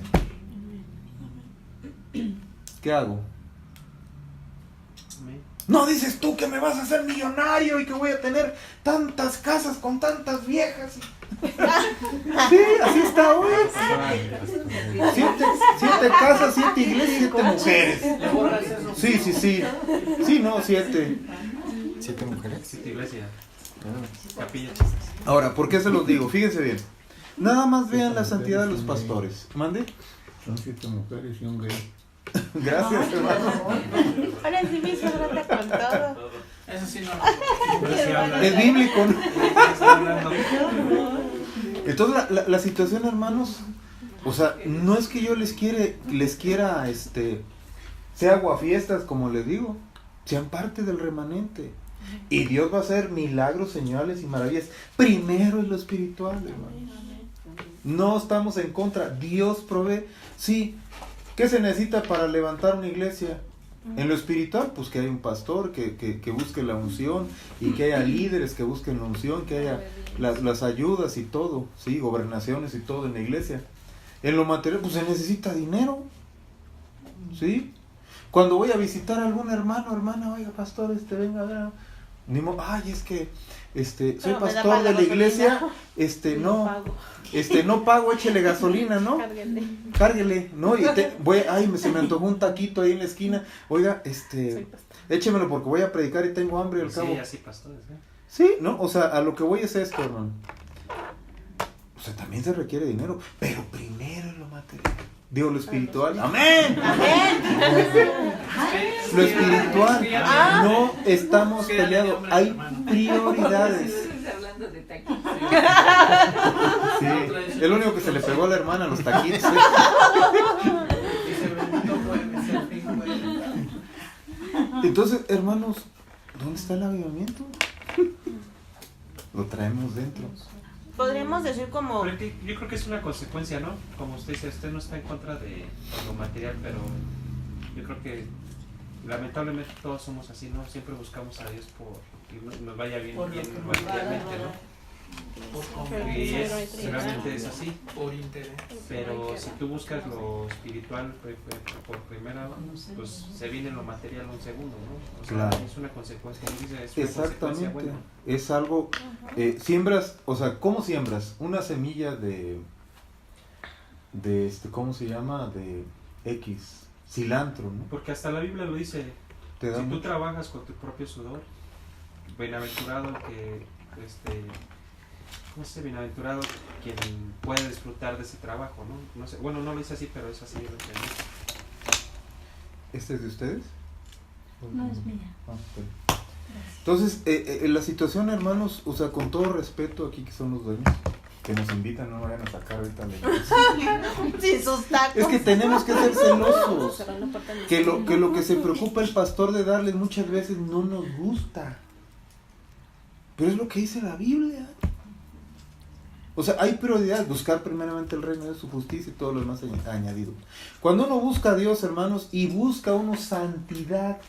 ¿Qué hago? No dices tú que me vas a hacer millonario y que voy a tener tantas casas con tantas viejas. Sí, así está hoy. 7 casas, 7 iglesias, 7 mujeres. Sí. Sí, no, 7. 7 mujeres. 7 iglesias. Capillas. Ahora, ¿por qué se los digo? Fíjense bien. Nada más vean la santidad de los pastores. ¿Mande? Son 7 mujeres y un gay. Gracias, hermano. Ahora sí me hizo grata con todo. Eso sí no. Es bíblico, ¿no? Entonces la situación, hermanos, o sea, no es que yo les quiera sea aguafiestas, como les digo, sean parte del remanente. Y Dios va a hacer milagros, señales y maravillas. Primero es lo espiritual, hermanos. No estamos en contra. Dios provee. Sí. ¿Qué se necesita para levantar una iglesia? En lo espiritual, pues que haya un pastor que busque la unción y que haya líderes que busquen la unción, que haya las ayudas y todo, sí, gobernaciones y todo en la iglesia. En lo material, pues se necesita dinero, ¿sí? Cuando voy a visitar a algún hermano, hermana, oiga, pastor, venga, venga. Ay, es que soy pastor de la iglesia, no pago, échele gasolina, ¿no? Cárguele, ¿no? Y se me antojó un taquito ahí en la esquina, oiga, échemelo porque voy a predicar y tengo hambre al cabo. Sí, así pastores, ¿eh? Sí, ¿no? O sea, a lo que voy es esto, hermano. O sea, también se requiere dinero, pero primero es lo material. Digo, lo espiritual. ¡Amén! Lo espiritual. No estamos peleados. Hay prioridades. Sí, es lo único que se le pegó a la hermana, los taquitos. Entonces, hermanos, ¿dónde está el avivamiento? Lo traemos dentro. Podríamos decir como... Pero yo creo que es una consecuencia, ¿no? Como usted dice, usted no está en contra de lo material, pero yo creo que lamentablemente todos somos así, ¿no? Siempre buscamos a Dios por que nos vaya bien materialmente, ¿no? Y realmente es así. Por interés. Pero si tú buscas lo espiritual por primera, pues se viene lo material un segundo, ¿no? O sea, claro. Es una consecuencia. Es una exactamente. Buena. Es algo, siembras, o sea, ¿cómo siembras? Una semilla de ¿cómo se llama? De X, cilantro, ¿no? Porque hasta la Biblia lo dice. Si tú trabajas con tu propio sudor, bienaventurado que no sé, bienaventurado quien puede disfrutar de ese trabajo, ¿no? No sé, bueno, no lo dice así, pero es así. ¿Este es de ustedes? No es mía. Okay. Entonces, la situación, hermanos, o sea, con todo respeto aquí que son los dueños, que nos invitan, no vayan a sacar ahorita la iglesia. Sin sus tacos. Es que tenemos que ser celosos. Que lo que se preocupa el pastor de darles muchas veces no nos gusta. Pero es lo que dice la Biblia. O sea, hay prioridad, buscar primeramente el reino de su justicia y todo lo demás añadido. Cuando uno busca a Dios, hermanos, y busca uno santidad,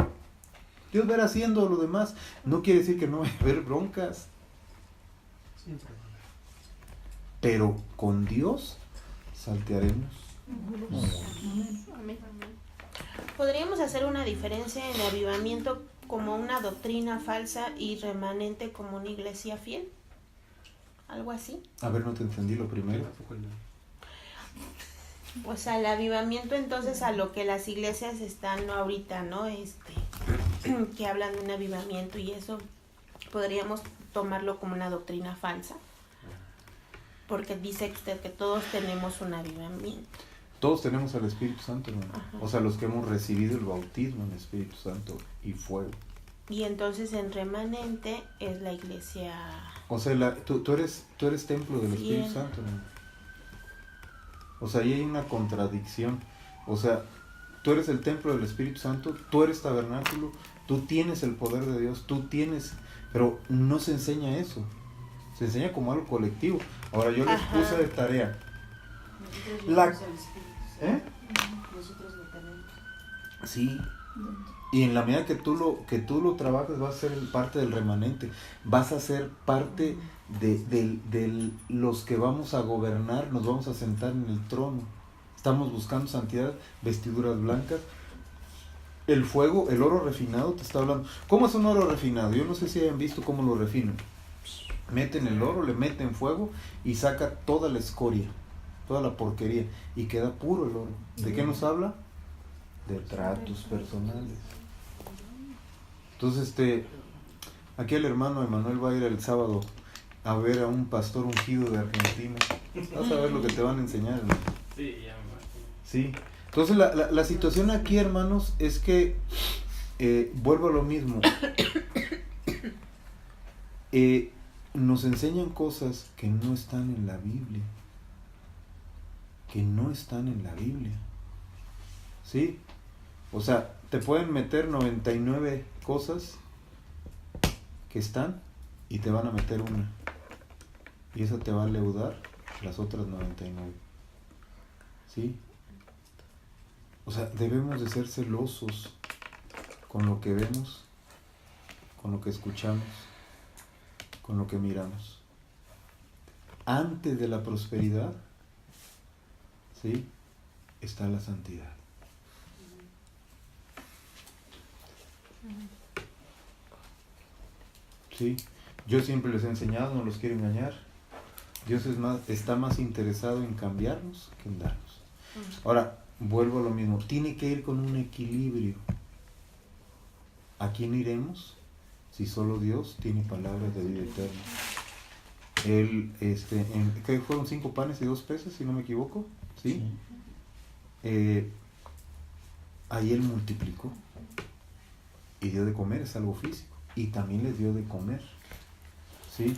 Dios verá haciendo lo demás. No quiere decir que no va a haber broncas, Siempre. pero con Dios saltearemos. Amén. ¿Podríamos hacer una diferencia en avivamiento como una doctrina falsa y remanente como una iglesia fiel? ¿Algo así? A ver, no te entendí lo primero. O sea, el avivamiento entonces a lo que las iglesias están ahorita, ¿no? Que hablan de un avivamiento y eso podríamos tomarlo como una doctrina falsa. Porque dice usted que todos tenemos un avivamiento. Todos tenemos al Espíritu Santo, hermano. Ajá. O sea, los que hemos recibido el bautismo en el Espíritu Santo y fuego. Y entonces en remanente es la iglesia... O sea, tú eres templo del Fiel. Espíritu Santo, hermano. O sea, ahí hay una contradicción. O sea, tú eres el templo del Espíritu Santo, tú eres tabernáculo, tú tienes el poder de Dios, tú tienes... Pero no se enseña eso. Se enseña como algo colectivo. Ahora, yo les Ajá. puse de tarea. Nosotros La- llevamos al Espíritu Santo. ¿Eh? Nosotros lo tenemos. Sí. Y en la medida que tú lo trabajes, vas a ser parte del remanente. Vas a ser parte de los que vamos a gobernar, nos vamos a sentar en el trono. Estamos buscando santidad, vestiduras blancas. El fuego, el oro refinado, te está hablando. ¿Cómo es un oro refinado? Yo no sé si hayan visto cómo lo refinan. Meten el oro, le meten fuego y saca toda la escoria, toda la porquería, y queda puro el oro. ¿De qué nos habla? De tratos personales. Entonces, aquí el hermano Emanuel va a ir el sábado a ver a un pastor ungido de Argentina. Vas a ver lo que te van a enseñar, hermano. Sí, ya me imagino. Sí. Entonces, la situación aquí, hermanos, es que vuelvo a lo mismo. Nos enseñan cosas que no están en la Biblia. Que no están en la Biblia. ¿Sí? O sea, te pueden meter 99 cosas que están y te van a meter una. Y eso te va a leudar las otras 99. ¿Sí? O sea, debemos de ser celosos con lo que vemos, con lo que escuchamos, con lo que miramos. Antes de la prosperidad, ¿sí?, está la santidad. ¿Sí? Yo siempre les he enseñado, no los quiero engañar. Dios está más interesado en cambiarnos que en darnos. Ahora, vuelvo a lo mismo. Tiene que ir con un equilibrio. ¿A quién iremos? Si solo Dios tiene palabras de vida eterna. Él, ¿qué fueron? 5 panes y 2 peces, si no me equivoco. ¿Sí? Ahí Él multiplicó. Y dio de comer, es algo físico. Y también les dio de comer. ¿Sí?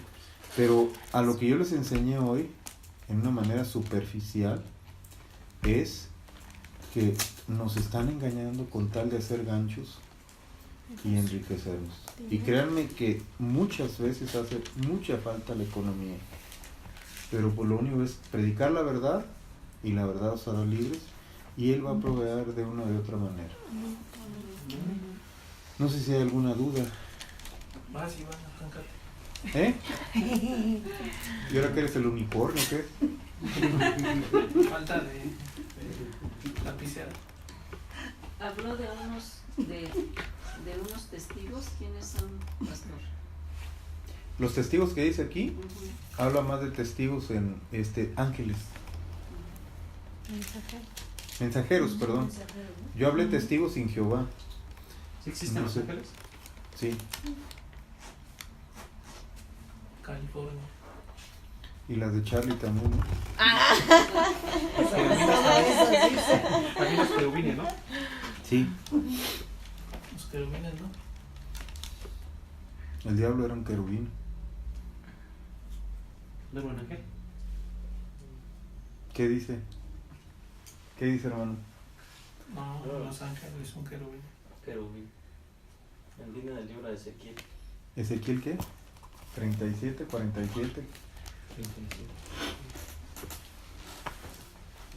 Pero a lo que yo les enseñé hoy, en una manera superficial, es que nos están engañando con tal de hacer ganchos y enriquecernos. Y créanme que muchas veces hace mucha falta la economía. Pero por lo único es predicar la verdad, y la verdad os hará libres, y Él va a proveer de una o de otra manera. No sé si hay alguna duda. Vas, Iván, arráncate. ¿Eh? ¿Y ahora que eres el unicornio, qué? Falta de lapicera. Habló de unos testigos. ¿Quiénes son, pastor? Los testigos que dice aquí, Ujú. habla más de testigos en ángeles. Mensajeros, perdón. Yo hablé testigos sin Jehová. ¿Sí existen No los sé. ángeles? Sí. California. Y las de Charlie también, ¿no? También los querubines, ¿no? Sí. Los querubines, ¿no? El diablo era un querubín. ¿No era un ángel? ¿Qué dice? ¿Qué dice, hermano? No, los ángeles son querubines. Querubín. En línea del libro de Ezequiel. ¿Ezequiel qué? 37, 47.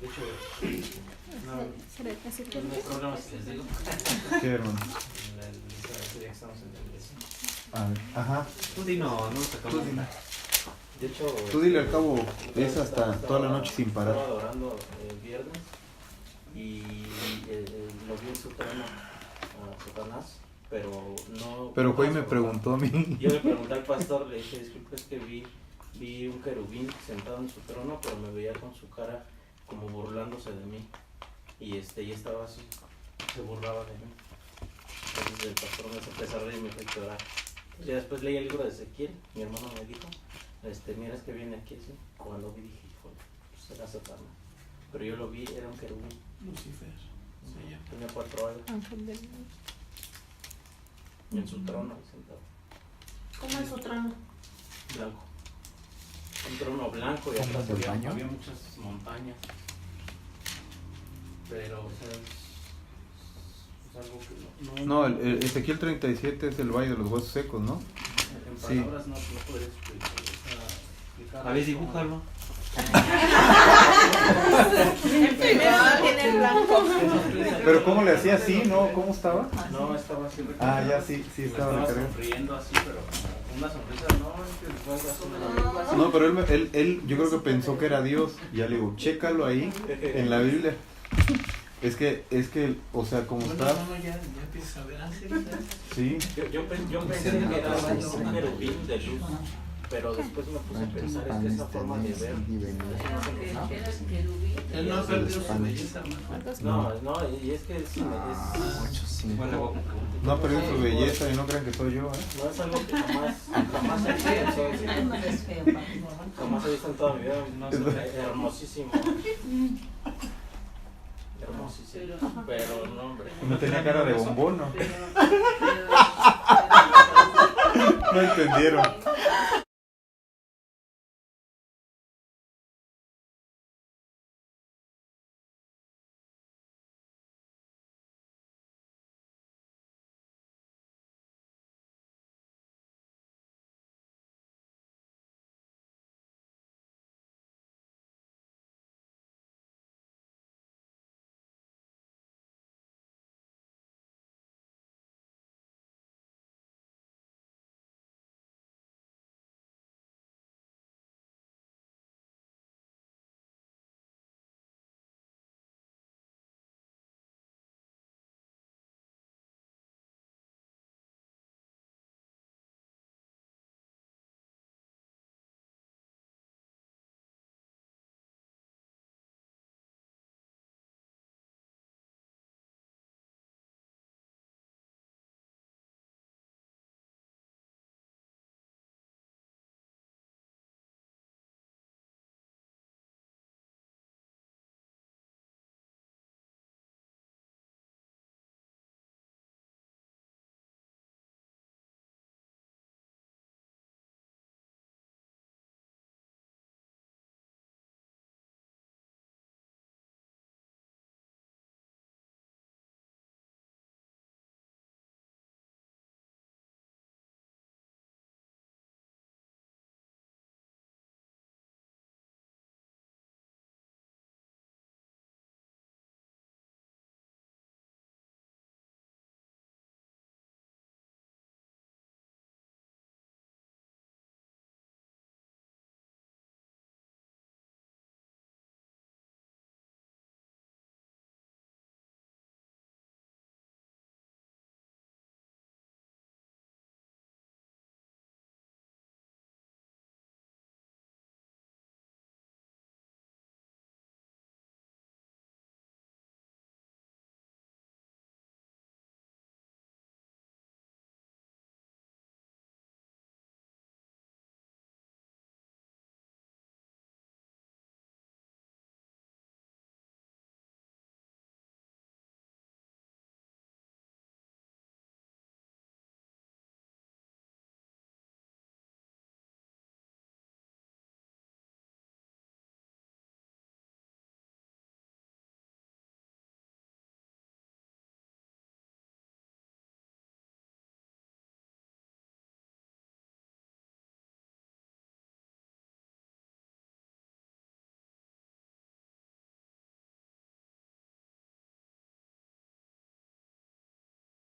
De hecho, no hay problema si les digo. ¿Qué, hermano? Ese día que estamos en la iglesia. Ajá. Tú di no sacamos. De hecho, Tú dile al cabo, es hasta toda la noche sin parar. Estaba adorando el viernes y lo vi en su trono a Satanás, pero no. Pero Juan me preguntó a mí. Yo le pregunté al pastor, le dije, disculpe, es que vi un querubín sentado en su trono, pero me veía con su cara como burlándose de mí. Y estaba así, se burlaba de mí. Entonces el pastor me empezó a reír y me fue a llorar. Ya después leí el libro de Ezequiel, mi hermano me dijo, mira, es que viene aquí así. Cuando vi dije, híjole, pues era Satanás. Pero yo lo vi, era un querubín. Lucifer. se llama. Tenía 4 años. En su trono sentado. ¿Cómo es su trono? Blanco. Un trono blanco y atrás había muchas montañas. Pero, o sea, es algo que No, el Ezequiel 37 es el valle de los huesos secos, ¿no? En Sí. palabras no podría explicar. A ver, dibújalo. El primero no tiene blanco. Pero ¿cómo le hacía así, no? ¿Cómo estaba? No, estaba así. Ah, ya sí estaba recargado. sonriendo así, pero una sonrisa, no, es que después hace una... No, pero él yo creo que pensó que era Dios. Y ya le digo, chécalo ahí en la Biblia. Es que, o sea, como Bueno, está, no, ya empiezas a ver ángeles. sí. Yo pensé que era un querubín de luz, pero después me puse a pensar, es que esa forma de ver... Él no ha perdido su belleza, hermano. No, y es que Bueno, No ha perdido su belleza y no crean que soy yo, ¿eh? no es algo que jamás he visto, jamás he visto en toda mi vida, hermosísimo. Hermosísimo, pero no, hombre. No tenía cara de bombón, ¿no? No entendieron.